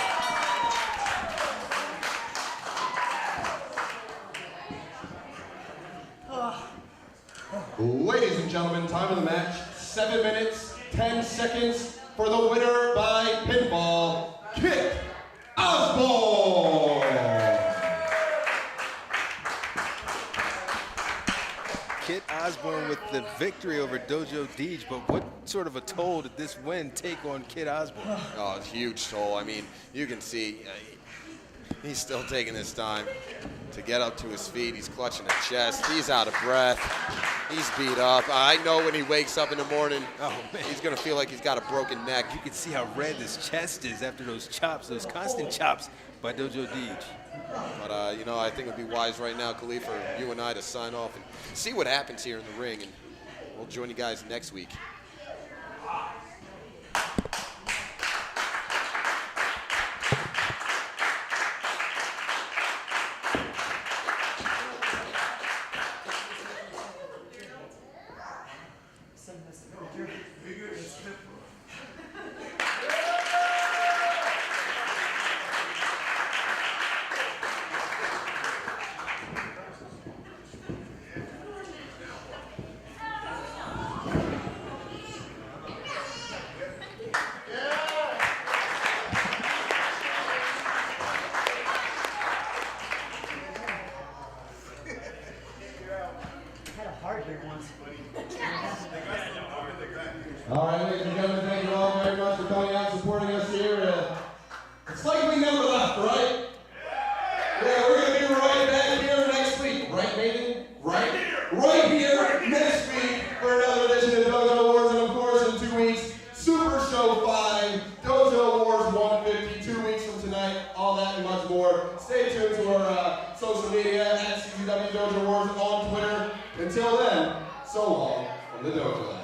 Ladies and gentlemen, time of the match, 7 minutes, 10 seconds for the winner by pinfall, Kid Osbourne. Kid Osbourne with the victory over Dojo DEEJ, but what sort of a toll did this win take on Kid Osbourne? Oh, it's a huge toll. I mean, you can see he's still taking his time to get up to his feet. He's clutching the chest. He's out of breath. He's beat up. I know when he wakes up in the morning, he's going to feel like he's got a broken neck. You can see how red his chest is after those chops, those constant chops by Dojo DEEJ. But, you know, I think it would be wise right now, Khaleef, for you and I to sign off and see what happens here in the ring, and we'll join you guys next week. All right, ladies and gentlemen, thank you all very much for coming out and supporting us here. It's like we never left, right? Yeah, we're going to be right back here next week. Right, Nathan? Right here next week for another edition of Dojo Wars. And of course, in 2 weeks, Super Show 5, Dojo Wars 150, 2 weeks from tonight. All that and much more. Stay tuned to our social media at CZW Dojo Wars on Twitter. Until then, so long from the Dojo.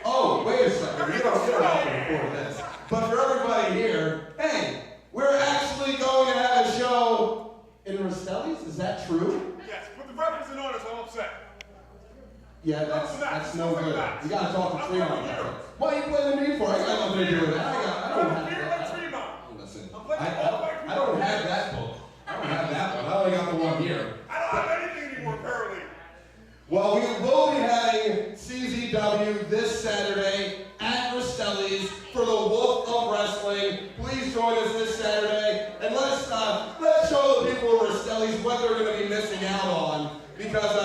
Oh, wait a second. You don't have to record this. But for everybody here, hey, we're actually going to have a show in Rastelli's. Is that true? Yes, put the reference in order, so I'm upset. Yeah, that's no good. You got to talk to Fremont about it. Why are you blaming me for? I got nothing to do with it. I don't have that. Listen, I don't have that book. I don't have that one. I only got the one here. I don't have anything anymore, apparently. Well, we will be having CZW this Saturday at Rastelli's for the Wolf of Wrestling. Please join us this Saturday, and let's show the people of Rastelli's what they're going to be missing out on, because